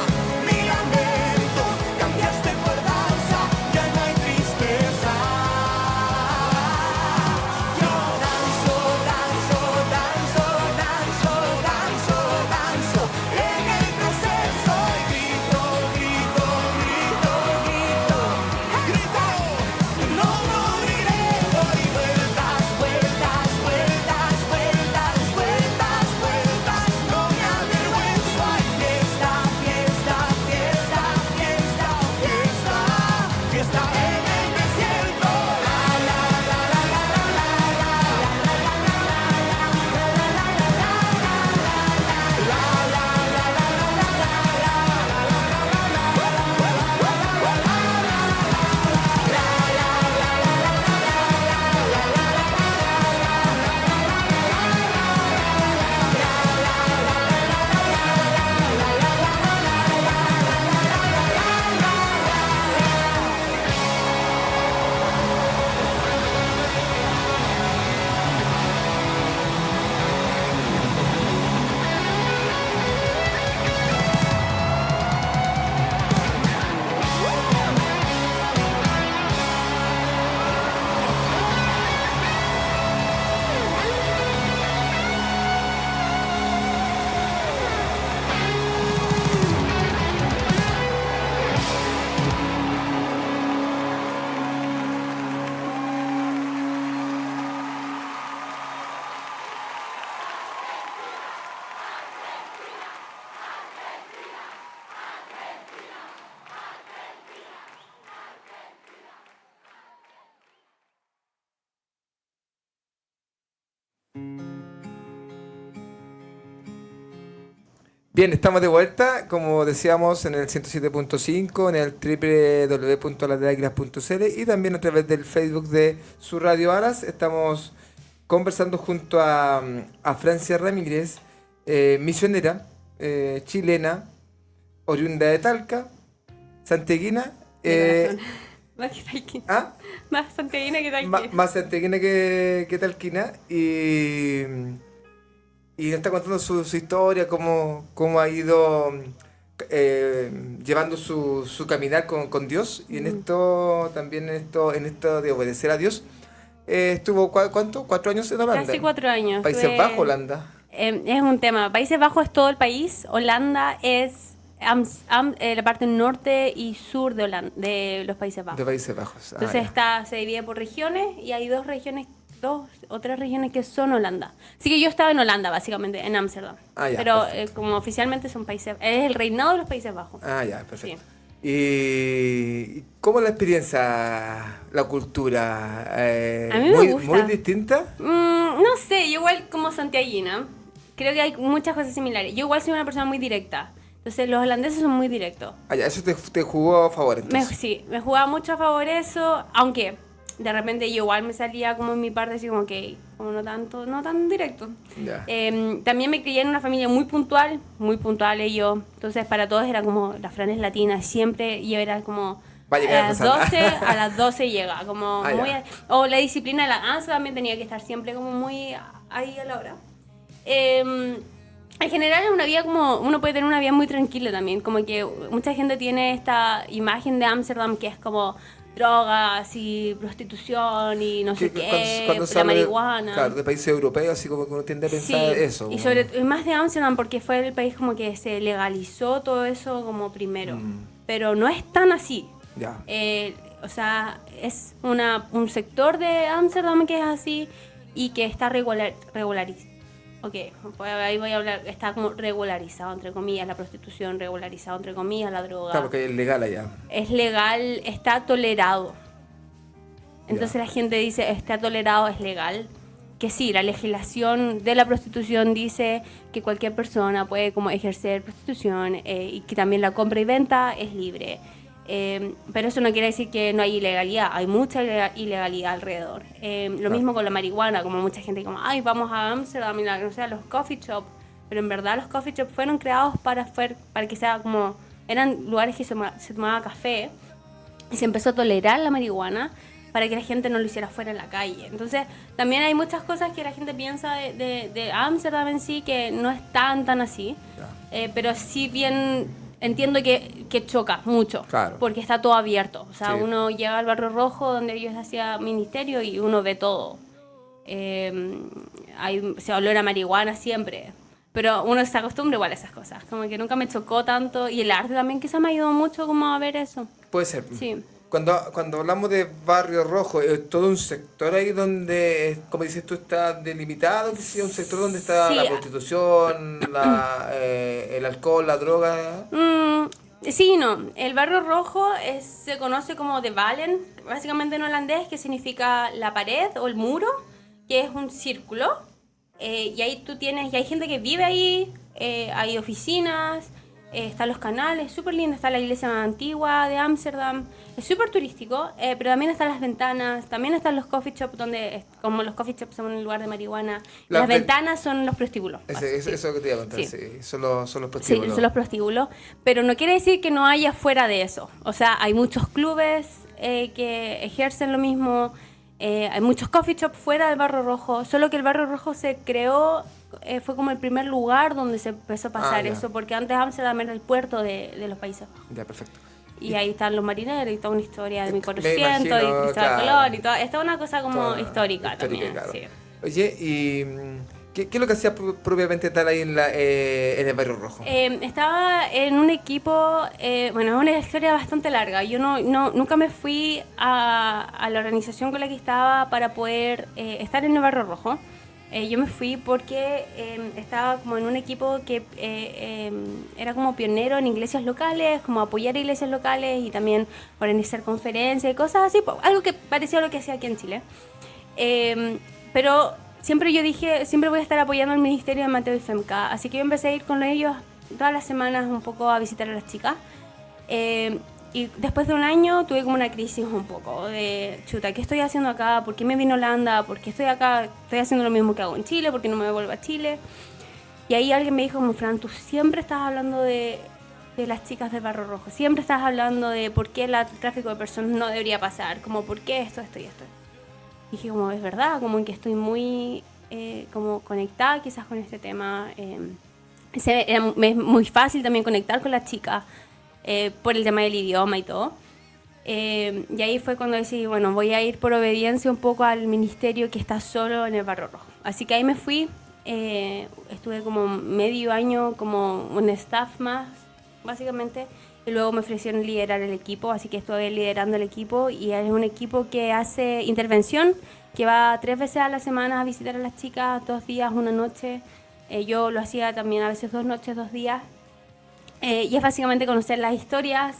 Mi lamento cambiaste por danza, ya no hay tristeza. Yo danzo, danzo, danzo, danzo, danzo, danzo en el proceso y grito, grito, grito, grito, grito. No moriré, doy vueltas, vueltas, vueltas, vueltas, vueltas, vueltas. No me avergüenzo, hay fiesta, fiesta, fiesta, fiesta, fiesta, fiesta en el desierto. La la la la la la Bien, estamos de vuelta, como decíamos, en el 107.5, en el www.lasdeaguilas.cl y también a través del Facebook de su Radio Alas. Estamos conversando junto a Francia Ramírez, misionera, chilena, oriunda de Talca, santiaguina. Más que talquina. ¿Ah? Más santiaguina que talquina. Más santiaguina que talquina. Y nos está contando su historia, cómo ha ido llevando su caminar con Dios. Y en esto, también en esto de obedecer a Dios, estuvo, ¿cuánto? 4 años en Holanda. Casi 4 años. Países Bajos, Holanda. Es un tema. Países Bajos es todo el país. Holanda es la parte norte y sur de los Países Bajos. De Países Bajos. Entonces se divide por regiones y hay 2 o 3 regiones que son Holanda. Así que yo estaba en Holanda, básicamente, en Ámsterdam. Pero como oficialmente son países, es el reinado de los Países Bajos. Ya, perfecto. Sí. ¿Y cómo es la experiencia, la cultura? A mí me gusta. ¿Muy distinta? No sé, yo igual como santiaguina, creo que hay muchas cosas similares. Yo igual soy una persona muy directa. Entonces los holandeses son muy directos. Eso te jugó a favor, entonces. Sí, me jugaba mucho a favor eso, aunque de repente yo igual me salía como en mi parte así como que como no tan directo. Ya. También me crié en una familia muy puntual ellos. Entonces para todos era como las franes latinas, siempre y era como Va a llegar a las 12 llega, como muy ya. o la disciplina de la danza también tenía que estar siempre como muy ahí a la hora. En general es una vida como, uno puede tener una vida muy tranquila también, como que mucha gente tiene esta imagen de Ámsterdam que es como drogas y prostitución y no sé qué, la marihuana. Claro, de países europeos, así como que uno tiende a pensar eso. Y más de Ámsterdam porque fue el país como que se legalizó todo eso como primero. Pero no es tan así. Ya. O sea, es un sector de Ámsterdam que es así y que está regularizado. Ok, pues ahí voy a hablar, está como regularizado, entre comillas, la prostitución, regularizado, entre comillas, la droga. Claro, porque es legal allá. Es legal, está tolerado. Entonces Ya. la gente dice, está tolerado, es legal. Que sí, la legislación de la prostitución dice que cualquier persona puede como ejercer prostitución y que también la compra y venta es libre. Pero eso no quiere decir que no hay ilegalidad, hay mucha ilegalidad alrededor. Lo mismo con la marihuana, como mucha gente como, ay, vamos a Amsterdam, no sé, a los coffee shops. Pero en verdad los coffee shops fueron creados para que sea como, eran lugares que se tomaba café y se empezó a tolerar la marihuana para que la gente no lo hiciera fuera en la calle. Entonces, también hay muchas cosas que la gente piensa de Ámsterdam en sí que no es tan así. Pero sí bien entiendo que choca mucho. Claro. Porque está todo abierto. O sea, Sí. uno llega al Barrio Rojo donde ellos hacían ministerio y uno ve todo. Se olor a marihuana siempre. Pero uno se acostumbra igual a esas cosas. Como que nunca me chocó tanto. Y el arte también quizá me ha ayudado mucho como a ver eso. Puede ser. Sí. Cuando hablamos de Barrio Rojo, ¿es todo un sector ahí donde, como dices tú, está delimitado? Que sea un sector donde está Sí. la prostitución, el alcohol, la droga. Sí, no. El Barrio Rojo se conoce como de Valen, básicamente en holandés, que significa la pared o el muro, que es un círculo. Y ahí y hay gente que vive ahí, hay oficinas, están los canales, súper lindo, está la iglesia más antigua de Ámsterdam, es súper turístico, pero también están las ventanas, también están los coffee shops, como los coffee shops son un lugar de marihuana, las ventanas son los prostíbulos. Eso que te iba a contar, Sí. sí. Son los Sí, prostíbulos. son los prostíbulos, pero no quiere decir que no haya fuera de eso. O sea, hay muchos clubes que ejercen lo mismo, hay muchos coffee shops fuera del Barrio Rojo, solo que el Barrio Rojo se creó, fue como el primer lugar donde se empezó a pasar ya. eso, porque antes Amsterdam era el puerto de los Países Bajos. Ya, perfecto. Y ahí están los marineros y toda una historia de Me 1400 y imagino, Cristóbal claro. Colón y todo. Esta es una cosa como Toda histórica también. claro. Sí. Oye, ¿y qué es lo que hacía propiamente tal ahí en el Barrio Rojo? Estaba en un equipo, bueno, es una historia bastante larga. Yo nunca me fui a la organización con la que estaba para poder estar en el Barrio Rojo. Yo me fui porque estaba como en un equipo que era como pionero en iglesias locales, como apoyar iglesias locales y también organizar conferencias y cosas así, algo que parecía a lo que hacía aquí en Chile. Pero siempre yo dije, siempre voy a estar apoyando al ministerio de Mateo y Femca, así que yo empecé a ir con ellos todas las semanas un poco a visitar a las chicas. Y después de un año tuve como una crisis un poco de, chuta, ¿qué estoy haciendo acá? ¿Por qué me vine a Holanda? ¿Por qué estoy acá? Estoy haciendo lo mismo que hago en Chile, ¿por qué no me vuelvo a Chile? Y ahí alguien me dijo, como, Fran, tú siempre estás hablando de las chicas del Barrio Rojo, siempre estás hablando de por qué el tráfico de personas no debería pasar, como por qué esto y esto. Y dije, como, es verdad, como que estoy muy como conectada quizás con este tema. Es muy fácil también conectar con las chicas. Por el tema del idioma y todo. Y ahí fue cuando decidí, bueno, voy a ir por obediencia un poco al ministerio que está solo en el Barrio Rojo. Así que ahí me fui, estuve como medio año como un staff más, básicamente, y luego me ofrecieron liderar el equipo, así que estuve liderando el equipo y es un equipo que hace intervención, que va 3 veces a la semana a visitar a las chicas, 2 días, 1 noche. Yo lo hacía también a veces 2 noches, 2 días. Y es básicamente conocer las historias,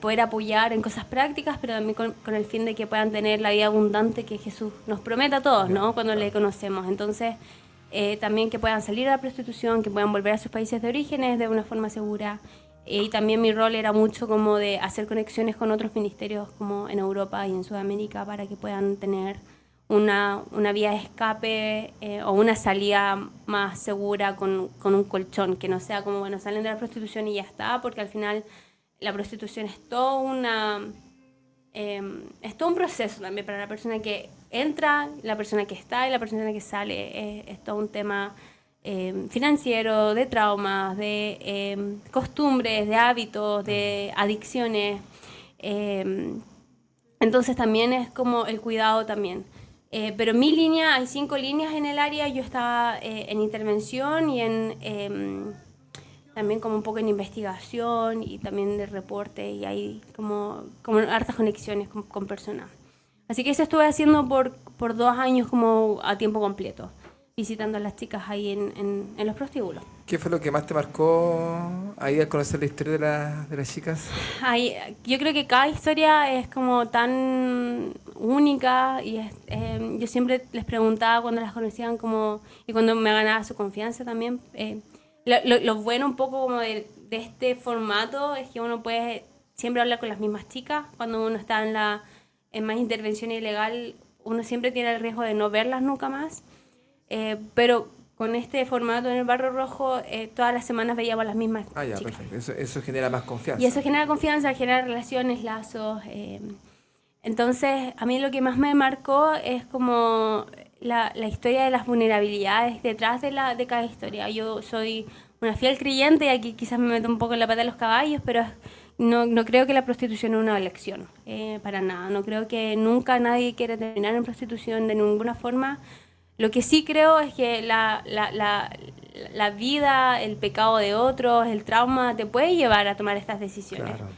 poder apoyar en cosas prácticas, pero también con el fin de que puedan tener la vida abundante que Jesús nos promete a todos, ¿no? Cuando le conocemos. Entonces, también que puedan salir de la prostitución, que puedan volver a sus países de orígenes de una forma segura. Y también mi rol era mucho como de hacer conexiones con otros ministerios como en Europa y en Sudamérica para que puedan tener una vía de escape o una salida más segura con un colchón, que no sea como, bueno, salen de la prostitución y ya está, porque al final la prostitución es todo es todo un proceso también para la persona que entra, la persona que está y la persona que sale. Es todo un tema financiero, de traumas, de costumbres, de hábitos, de adicciones. Entonces también es como el cuidado también. Pero en mi línea, hay 5 líneas en el área, yo estaba en intervención y en también como un poco en investigación y también de reporte, y hay como hartas conexiones con personas. Así que eso estuve haciendo por 2 años como a tiempo completo, visitando a las chicas ahí en los prostíbulos. ¿Qué fue lo que más te marcó ahí al conocer la historia de las chicas? Ay, yo creo que cada historia es como tan única y yo siempre les preguntaba cuando las conocían como, y cuando me ganaba su confianza también. Lo bueno un poco como de este formato es que uno puede siempre hablar con las mismas chicas. Cuando uno está en más intervención ilegal, uno siempre tiene el riesgo de no verlas nunca más. Pero con este formato en el Barro Rojo, todas las semanas veíamos las mismas Ya, chicas. perfecto. Eso genera más confianza. Y eso genera confianza, genera relaciones, lazos. Entonces, a mí lo que más me marcó es como la historia de las vulnerabilidades detrás de cada historia. Yo soy una fiel creyente y aquí quizás me meto un poco en la pata de los caballos, pero no creo que la prostitución es una elección, para nada. No creo que nunca nadie quiera terminar en prostitución de ninguna forma. Lo que sí creo es que la vida, el pecado de otros, el trauma, te puede llevar a tomar estas decisiones. Claro.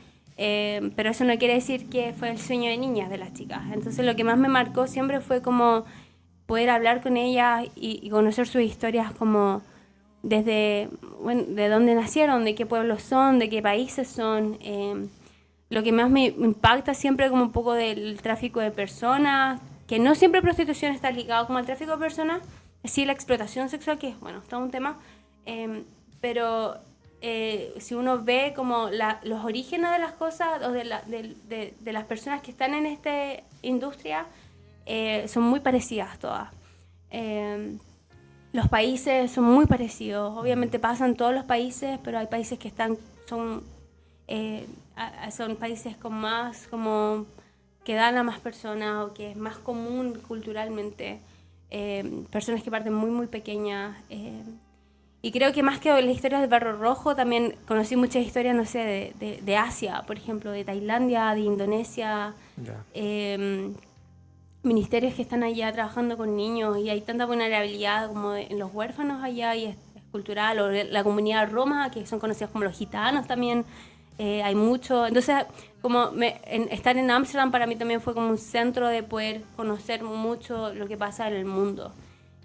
Pero eso no quiere decir que fue el sueño de niñas de las chicas. Entonces lo que más me marcó siempre fue como poder hablar con ellas y conocer sus historias como desde, bueno, de dónde nacieron, de qué pueblos son, de qué países son. Lo que más me impacta siempre como un poco del tráfico de personas, que no siempre prostitución está ligado como al tráfico de personas, sí la explotación sexual, que es, bueno, está un tema, pero si uno ve como los orígenes de las cosas o de las personas que están en esta industria, son muy parecidas todas. Los países son muy parecidos, obviamente pasan todos los países, pero hay países que son países con más como que dan a más personas o que es más común culturalmente, personas que parten muy muy pequeñas, y creo que más que las historias del Barro Rojo también conocí muchas historias, no sé, de Asia, por ejemplo, de Tailandia, de Indonesia, ministerios que están allá trabajando con niños, y hay tanta vulnerabilidad como en los huérfanos allá, y es cultural, o la comunidad roma, que son conocidos como los gitanos también. Hay mucho, entonces como estar en Ámsterdam para mí también fue como un centro de poder conocer mucho lo que pasa en el mundo,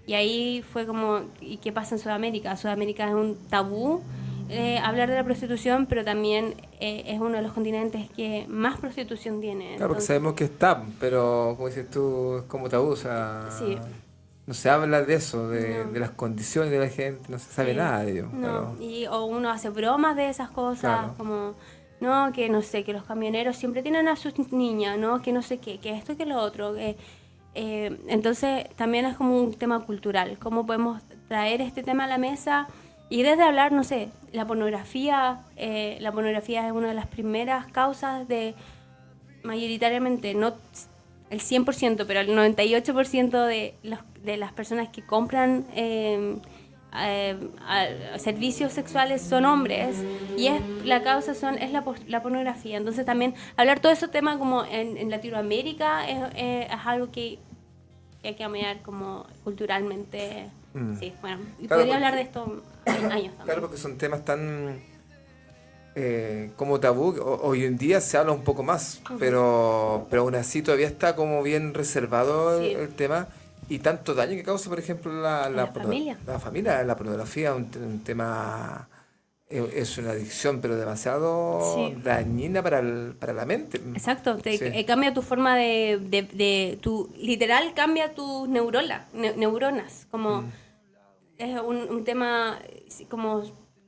y ahí fue como, ¿y qué pasa en Sudamérica? Sudamérica es un tabú hablar de la prostitución, pero también es uno de los continentes que más prostitución tiene. Claro, porque sabemos que está, pero como dices tú, es como tabú, o sea, Sí. no se habla de eso, de las condiciones de la gente, no se sabe nada de ello. No, Claro. o uno hace bromas de esas cosas, Claro. como, no, que no sé, que los camioneros siempre tienen a sus niñas, no, que no sé qué, que esto, que lo otro. Entonces también es como un tema cultural, cómo podemos traer este tema a la mesa, y desde hablar, no sé, la pornografía es una de las primeras causas de, mayoritariamente, no el 100%, pero el 98% de las personas que compran servicios sexuales son hombres, y la causa es la pornografía. Entonces también hablar todo ese tema como en Latinoamérica es algo que hay que apoyar como culturalmente. Sí, bueno, y Claro, podría hablar porque- de esto en años también. Claro, porque son temas tan como tabú. Hoy en día se habla un poco más, pero aún así todavía está como bien reservado Sí. el tema, y tanto daño que causa, por ejemplo, La familia. La familia, la pornografía, un tema, es una adicción, pero demasiado Sí. dañina para la mente. Exacto, Sí. cambia tu forma literal cambia tus neuronas, como es un tema como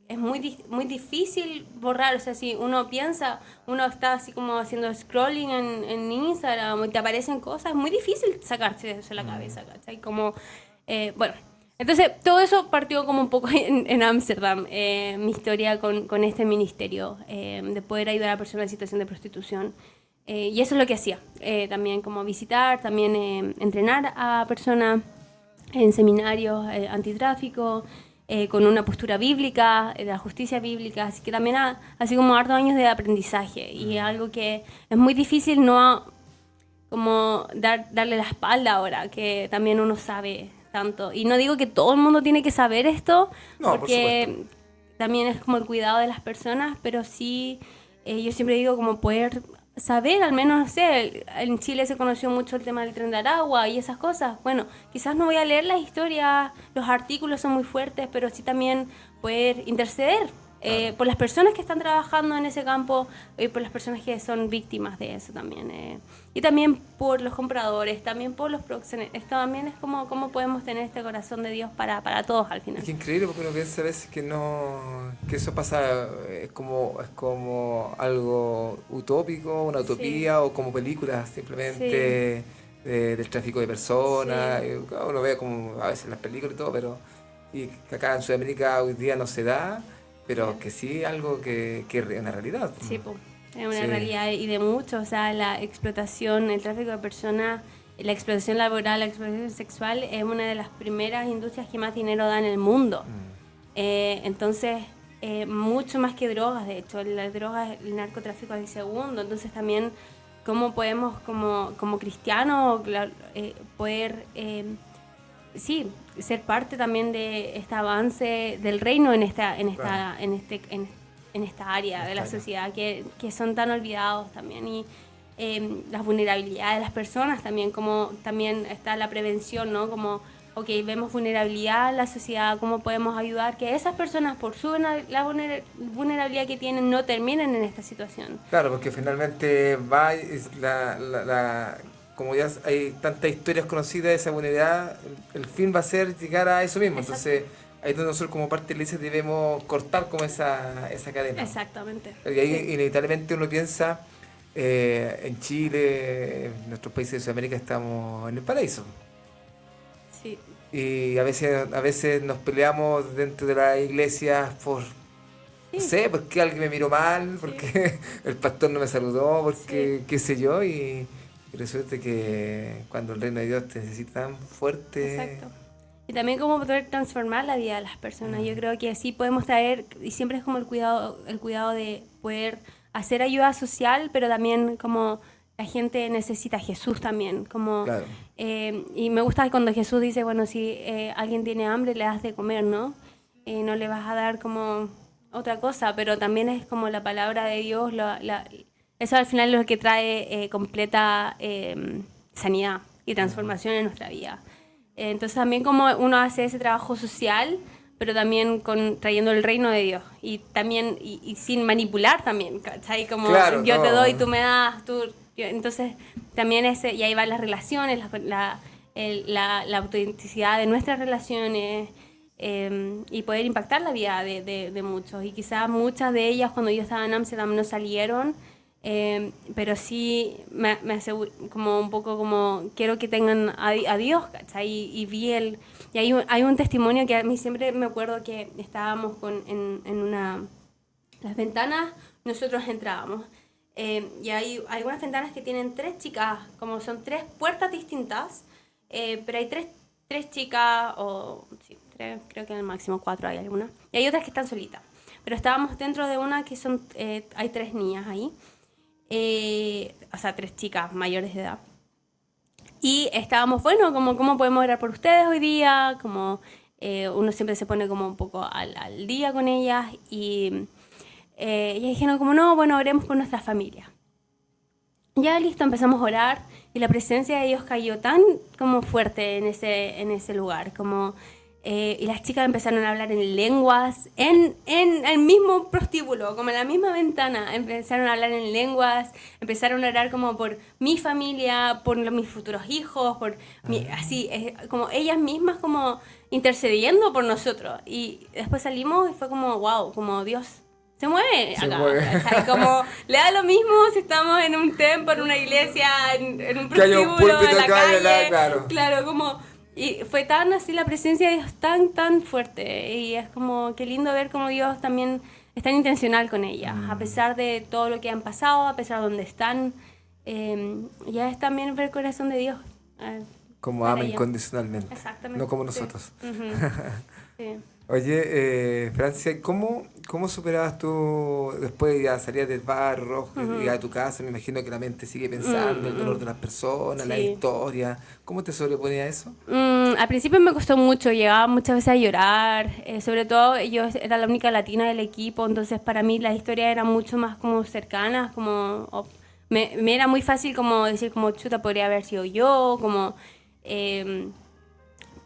es muy difícil borrar, o sea, si uno piensa, uno está así como haciendo scrolling en Instagram y te aparecen cosas, es muy difícil sacarse eso de la cabeza, ¿cachai? Como, bueno, entonces todo eso partió como un poco en Ámsterdam, mi historia con este ministerio, de poder ayudar a personas en situación de prostitución. Y eso es lo que hacía, también como visitar, también entrenar a personas en seminarios antitráfico, con una postura bíblica, de la justicia bíblica, así que también así como hartos años de aprendizaje, y algo que es muy difícil no como darle la espalda ahora, que también uno sabe tanto. Y no digo que todo el mundo tiene que saber esto, No, por porque también es como el cuidado de las personas, pero sí, yo siempre digo como poder saber, al menos, no sé, en Chile se conoció mucho el tema del Tren de Aragua y esas cosas. Bueno, quizás no voy a leer las historias, los artículos son muy fuertes, pero sí también poder interceder por las personas que están trabajando en ese campo y por las personas que son víctimas de eso también. Y también por los compradores, también por los proxenetas. Esto también es como cómo podemos tener este corazón de Dios para todos al final. Es increíble porque uno piensa a veces que no, que eso pasa, es como algo utópico, una utopía o como películas simplemente del tráfico de personas. Sí. Y, claro, uno ve como a veces las películas y todo, pero y que acá en Sudamérica hoy día no se da, pero que sí algo que es una realidad. Sí, po. Es una Sí. realidad y de mucho, o sea, la explotación, el tráfico de personas, la explotación laboral, la explotación sexual es una de las primeras industrias que más dinero da en el mundo. Entonces, mucho más que drogas, de hecho, las drogas, el narcotráfico es el segundo, entonces también cómo podemos como cristianos poder, sí, ser parte también de este avance del reino en esta área de la sociedad que son tan olvidados también y las vulnerabilidades de las personas también, como también está la prevención, ¿no? Como, ok, vemos vulnerabilidad en la sociedad, cómo podemos ayudar que esas personas por la vulnerabilidad que tienen no terminen en esta situación. Claro, porque finalmente como ya hay tantas historias conocidas de esa vulnerabilidad, el fin va a ser llegar a eso mismo. Exacto. Entonces, ahí es donde nosotros como parte de la iglesia debemos cortar como esa cadena. Exactamente. Porque ahí Sí. inevitablemente uno piensa, en Chile, en nuestros países de Sudamérica estamos en el paraíso. Sí. Y a veces nos peleamos dentro de la iglesia por, no sé, porque alguien me miró mal, porque el pastor no me saludó, porque qué sé yo, y resulta que cuando el reino de Dios te necesita tan fuerte. Exacto. Y también cómo poder transformar la vida de las personas. Yo creo que sí podemos traer, y siempre es como el cuidado de poder hacer ayuda social, pero también como la gente necesita a Jesús también. Como, Claro. y me gusta cuando Jesús dice, bueno, si alguien tiene hambre, le das de comer, ¿no? No le vas a dar como otra cosa, pero también es como la palabra de Dios, eso al final es lo que trae completa sanidad y transformación en nuestra vida. Entonces también como uno hace ese trabajo social, pero también trayendo el reino de Dios y también y sin manipular también, ¿cachai? Como Claro, yo te no. doy, tú me das, entonces también y ahí van las relaciones, la autenticidad de nuestras relaciones y poder impactar la vida de muchos. Y quizás muchas de ellas cuando yo estaba en Amsterdam no salieron, pero sí me aseguro, como un poco como quiero que tengan a Dios, ¿cachai? Y hay un testimonio que a mí siempre me acuerdo que estábamos en las ventanas, nosotros entrábamos. Y hay algunas ventanas que tienen 3 chicas, como son 3 puertas distintas, pero hay tres chicas, o sí, 3, creo que en el máximo 4 hay alguna. Y hay otras que están solitas. Pero estábamos dentro de una que hay 3 niñas ahí, o sea, 3 chicas mayores de edad. Y estábamos, bueno, como cómo podemos orar por ustedes hoy día, como uno siempre se pone como un poco al día con ellas y dijeron como no, bueno, oremos por nuestra familia. Ya listo, empezamos a orar y la presencia de Dios cayó tan como fuerte en ese lugar, como y las chicas empezaron a hablar en lenguas, en el mismo prostíbulo, como en la misma ventana, empezaron a hablar en lenguas, empezaron a orar como por mi familia, por mis futuros hijos, así, como ellas mismas como intercediendo por nosotros. Y después salimos y fue como, wow, como Dios se mueve Se acá. mueve. ¿Cachai? Como le da lo mismo si estamos en un templo, en una iglesia, en un Que haya un prostíbulo, púlpito en la acá y calle. allá, claro. Claro, como... Y fue tan así la presencia de Dios tan fuerte. Y es como, qué lindo ver cómo Dios también es tan intencional con ellas. A pesar de todo lo que han pasado, a pesar de donde están. Ya es también ver el corazón de Dios. Como para ama ellas. incondicionalmente. Exactamente. No como Sí. nosotros. Ujú. Sí. Oye, Francia, ¿cómo superabas tú después ya salías del bar rojo y a tu casa? Me imagino que la mente sigue pensando el dolor de las personas, la Sí. historia. ¿Cómo te sobreponía eso? Al principio me costó mucho, llegaba muchas veces a llorar, sobre todo yo era la única latina del equipo, entonces para mí las historias eran mucho más como cercanas, me era muy fácil como decir como chuta, podría haber sido yo,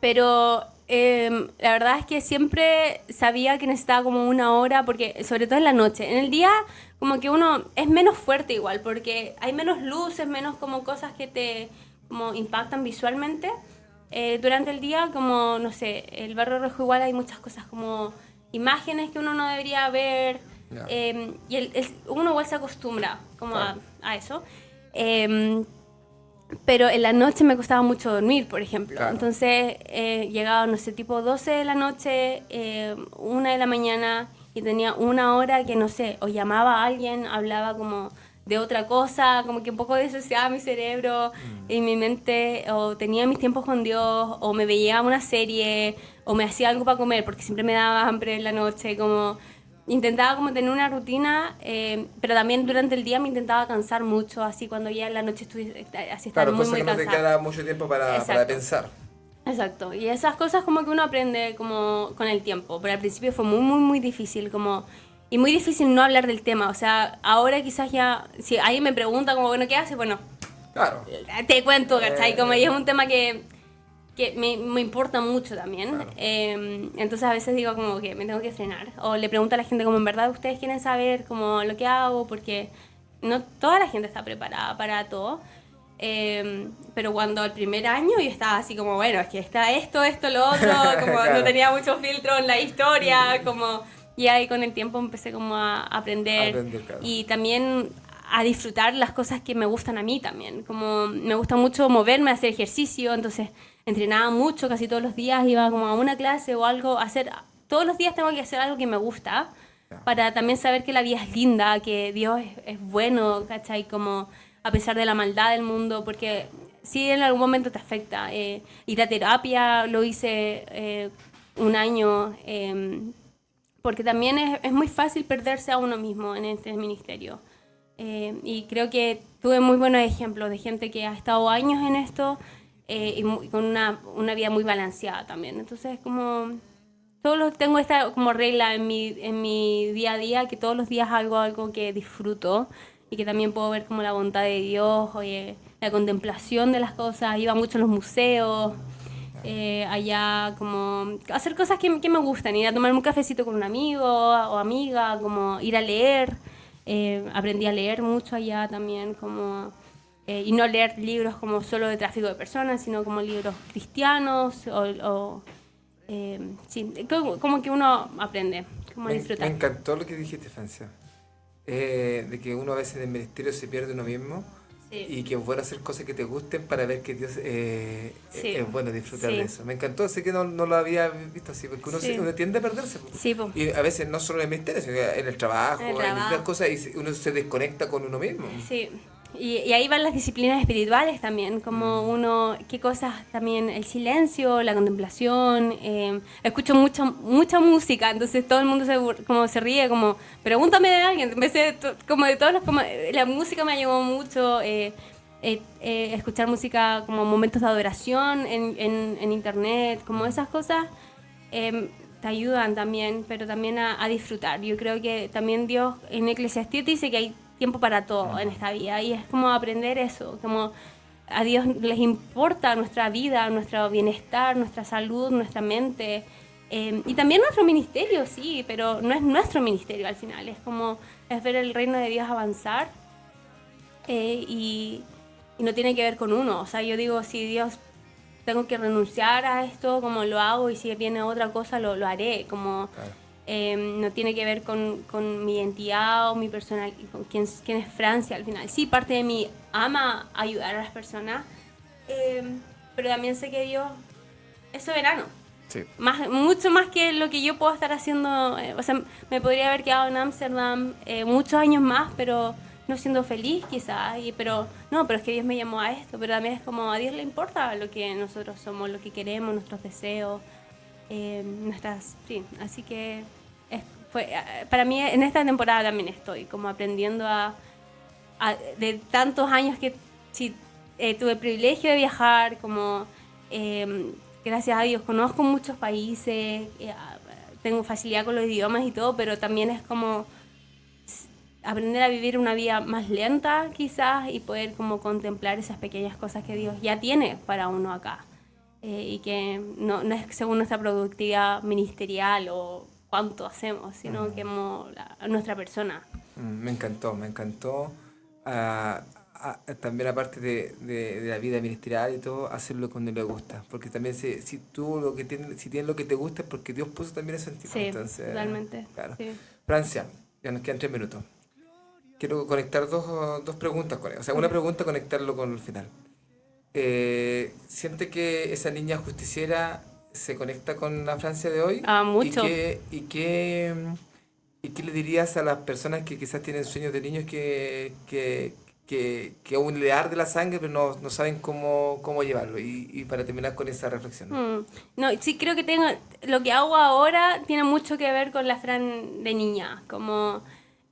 pero la verdad es que siempre sabía que necesitaba como una hora, porque sobre todo en la noche, en el día como que uno es menos fuerte igual, porque hay menos luces, menos como cosas que te como impactan visualmente. Durante el día, como, no sé, el Barrio Rojo igual hay muchas cosas como imágenes que uno no debería ver, Ya. y uno igual se acostumbra como Claro. a eso. Pero en la noche me costaba mucho dormir, por ejemplo. Claro. Entonces llegaba, no sé, tipo 12 de la noche, 1 de la mañana, y tenía una hora que, no sé, o llamaba a alguien, hablaba como de otra cosa, como que un poco disociaba mi cerebro y mi mente, o tenía mis tiempos con Dios, o me veía una serie, o me hacía algo para comer, porque siempre me daba hambre en la noche, como intentaba como tener una rutina, pero también durante el día me intentaba cansar mucho, así cuando ya en la noche así estar Claro, muy, cosa muy que no te cansada. queda mucho tiempo para Exacto. pensar. Exacto, y esas cosas como que uno aprende como con el tiempo, pero al principio fue muy, muy, muy difícil, y muy difícil no hablar del tema, o sea, ahora quizás ya, si alguien me pregunta como, bueno, ¿qué haces? Bueno, Claro. te cuento, ¿cachai? Como y es un tema que me importa mucho también, Claro. entonces a veces digo como que me tengo que frenar, o le pregunto a la gente como, ¿en verdad ustedes quieren saber como lo que hago? Porque no toda la gente está preparada para todo. Pero cuando el primer año yo estaba así como, bueno, es que está esto, lo otro, como Claro. no tenía mucho filtro en la historia, y ahí con el tiempo empecé como a aprender, Claro. y también a disfrutar las cosas que me gustan a mí también, como me gusta mucho moverme, hacer ejercicio, entonces entrenaba mucho, casi todos los días iba como a una clase o algo, todos los días tengo que hacer algo que me gusta, para también saber que la vida es linda, que Dios es bueno, ¿cachai? Como a pesar de la maldad del mundo, porque sí en algún momento te afecta. Ir a terapia lo hice 1 año, porque también es muy fácil perderse a uno mismo en este ministerio. Y creo que tuve muy buenos ejemplos de gente que ha estado años en esto, y con una vida muy balanceada también. Entonces, como tengo esta como regla en mi día a día, que todos los días hago algo que disfruto y que también puedo ver como la bondad de Dios, oye, la contemplación de las cosas. Iba mucho a los museos, allá como hacer cosas que me gustan, ir a tomarme un cafecito con un amigo o amiga, como ir a leer. Aprendí a leer mucho allá también, y no leer libros como solo de tráfico de personas, sino como libros cristianos sí, como que uno aprende, como a Me disfrutar. encantó lo que dijiste, Francia. De que uno a veces en el ministerio se pierde uno mismo. Sí. Y que es bueno hacer cosas que te gusten para ver que Dios Sí. es bueno disfrutar Sí. de eso. Me encantó, sé que no lo había visto así, porque uno, Sí. uno tiende a perderse. Sí, po. Y a veces no solo en el ministerio, sino en el trabajo, En el en trabajo. distintas cosas, y uno se desconecta con uno mismo. Sí, y ahí van las disciplinas espirituales también, como qué cosas también, el silencio, la contemplación. Escucho mucha música, entonces todo el mundo como se ríe, como pregúntame de alguien, en vez de como de todos la música me ayudó mucho. Escuchar música como momentos de adoración en internet, como esas cosas te ayudan también, pero también a disfrutar. Yo creo que también Dios en Eclesiastés dice que hay tiempo para todo en esta vida, y es como aprender eso, como a Dios les importa nuestra vida, nuestro bienestar, nuestra salud, nuestra mente, y también nuestro ministerio, sí, pero no es nuestro ministerio al final, es ver el reino de Dios avanzar, y no tiene que ver con uno. O sea, yo digo, si Dios tengo que renunciar a esto, como lo hago, y si viene otra cosa, lo haré. Como no tiene que ver con mi identidad o mi personal, con quién es Francia al final. Sí, parte de mí ama ayudar a las personas, pero también sé que Dios es soberano. Sí. Mucho más que lo que yo puedo estar haciendo. O sea, me podría haber quedado en Ámsterdam muchos años más, pero no siendo feliz quizás, pero es que Dios me llamó a esto, pero también es como a Dios le importa lo que nosotros somos, lo que queremos, nuestros deseos, sí, así que para mí en esta temporada también estoy como aprendiendo de tantos años que sí, tuve el privilegio de viajar, como gracias a Dios, conozco muchos países, tengo facilidad con los idiomas y todo, pero también es como aprender a vivir una vida más lenta quizás y poder como contemplar esas pequeñas cosas que Dios ya tiene para uno acá. Y que no es según nuestra productividad ministerial o cuánto hacemos, sino que como nuestra persona. Me encantó, me encantó. También aparte de la vida ministerial y todo, hacerlo cuando le gusta. Porque también si tú si tienes lo que te gusta es porque Dios puso también eso en ti. Sí, Entonces, totalmente. claro. Sí. Francia, ya nos quedan 3 minutos. Quiero conectar dos preguntas con él. O sea, una pregunta, conectarlo con el final. ¿Siente que esa niña justiciera se conecta con la Francia de hoy? Mucho. ¿Y qué le dirías a las personas que quizás tienen sueños de niños que aún le arde la sangre, pero no saben cómo llevarlo? Y para terminar con esa reflexión. No, sí, creo que lo que hago ahora tiene mucho que ver con la Fran de niña, como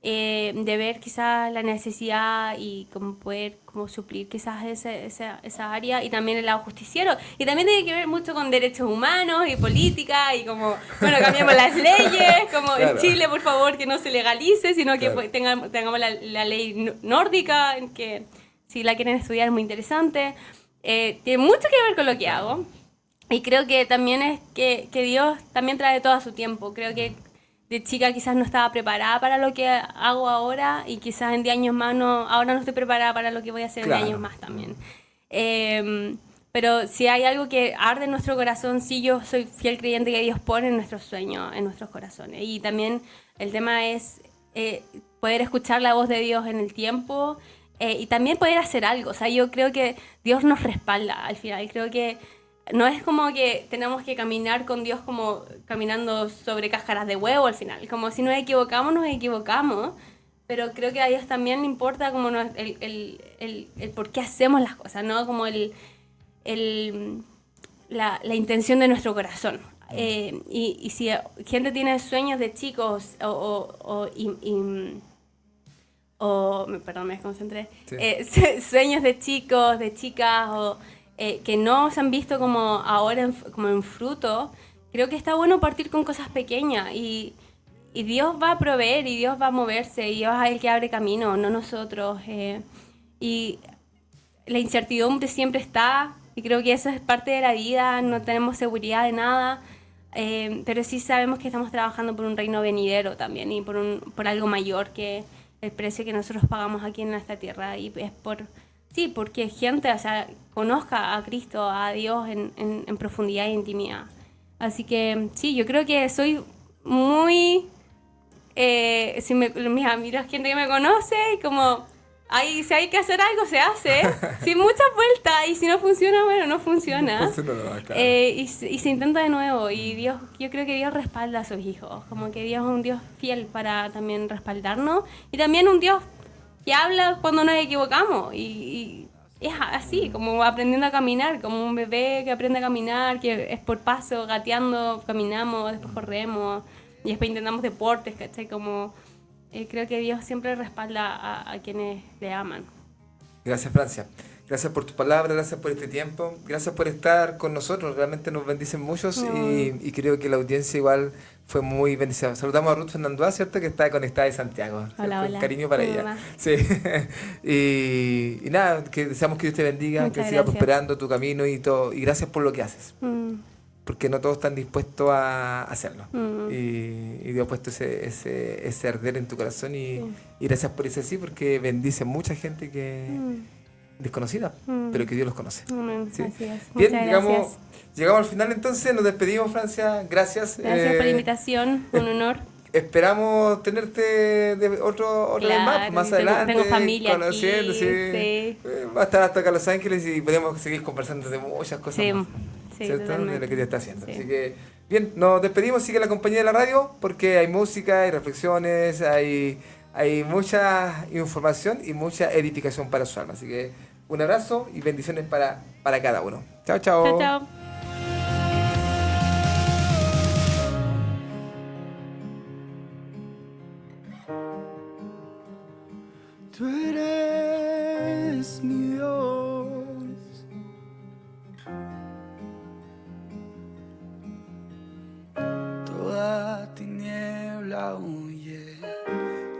de ver quizás la necesidad y como poder como suplir quizás esa área, y también el lado justiciero, y también tiene que ver mucho con derechos humanos y política y como, bueno, cambiamos las leyes, como Claro. en Chile, por favor, que no se legalice, sino que Claro. tengamos la ley nórdica, que si la quieren estudiar es muy interesante. Tiene mucho que ver con lo que hago, y creo que también es que Dios también trae todo a su tiempo. Creo que de chica quizás no estaba preparada para lo que hago ahora, y quizás en 10 años más ahora no estoy preparada para lo que voy a hacer Claro. en 10 años más también. Pero si hay algo que arde en nuestro corazón, sí, yo soy fiel creyente que Dios pone en nuestros sueños, en nuestros corazones. Y también el tema es poder escuchar la voz de Dios en el tiempo, y también poder hacer algo. O sea, yo creo que Dios nos respalda al final. Creo que no es como que tenemos que caminar con Dios como caminando sobre cáscaras de huevo al final. Como si nos equivocamos, pero creo que a Dios también le importa como el por qué hacemos las cosas, ¿no? Como la intención de nuestro corazón. Y si gente tiene sueños de chicos perdón, me desconcentré. Sí. Sueños de chicos, de chicas, que no se han visto como ahora como en fruto, creo que está bueno partir con cosas pequeñas, y Dios va a proveer, y Dios va a moverse, y Dios es el que abre camino, no nosotros. Y la incertidumbre siempre está, y creo que eso es parte de la vida, no tenemos seguridad de nada, pero sí sabemos que estamos trabajando por un reino venidero también, y por algo mayor que el precio que nosotros pagamos aquí en esta tierra, y es porque gente, o sea, conozca a Cristo, a Dios en profundidad e intimidad. Así que sí, yo creo que soy muy... mira, gente que me conoce, como si hay que hacer algo, se hace, sin muchas vueltas, y si no funciona, bueno, no funciona. No, claro. Y se intenta de nuevo, y yo creo que Dios respalda a sus hijos, como que Dios es un Dios fiel para también respaldarnos, y también un Dios que habla cuando nos equivocamos, y es así, como aprendiendo a caminar, como un bebé que aprende a caminar, que es por paso, gateando, caminamos, después corremos, y después intentamos deportes, ¿cachai? Como creo que Dios siempre respalda a quienes le aman. Gracias, Francia. Gracias por tu palabra, gracias por este tiempo, gracias por estar con nosotros. Realmente nos bendicen muchos, y creo que la audiencia igual fue muy bendecida. Saludamos a Ruth Fernandúa, ¿cierto? Que está conectada de Santiago. Hola, hola. Cariño para ¿Cómo ella. va? Sí. y nada, que deseamos que Dios te bendiga, Muchas que siga gracias. prosperando tu camino y todo. Y gracias por lo que haces. Porque no todos están dispuestos a hacerlo. Y Dios ha puesto ese arder en tu corazón, y gracias por eso, así, porque bendice mucha gente que desconocida, pero que Dios los conoce. Amén. ¿Sí? Así es. Bien, Muchas llegamos gracias. al final entonces, nos despedimos, Francia, gracias. Gracias por la invitación, un honor. Esperamos tenerte otra vez Claro, más tengo adelante. familia aquí, conociendo, sí. Va a estar hasta acá en Los Ángeles, y podemos seguir conversando de muchas cosas Sí, más. sí, ¿Cierto? De totalmente. lo que te está haciendo. Sí. Así que, bien, nos despedimos. Sigue la compañía de la radio, porque hay música, hay reflexiones, hay mucha información y mucha edificación para su alma. Así que un abrazo y bendiciones para cada uno. Chao, chao. Chao, chao. Tú eres mi Dios, duda huye,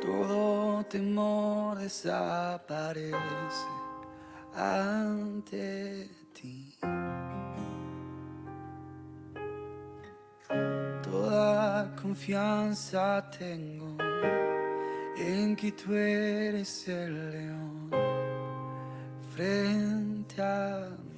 todo temor desaparece ante ti. Toda confianza tengo en que tú eres el león frente a mí.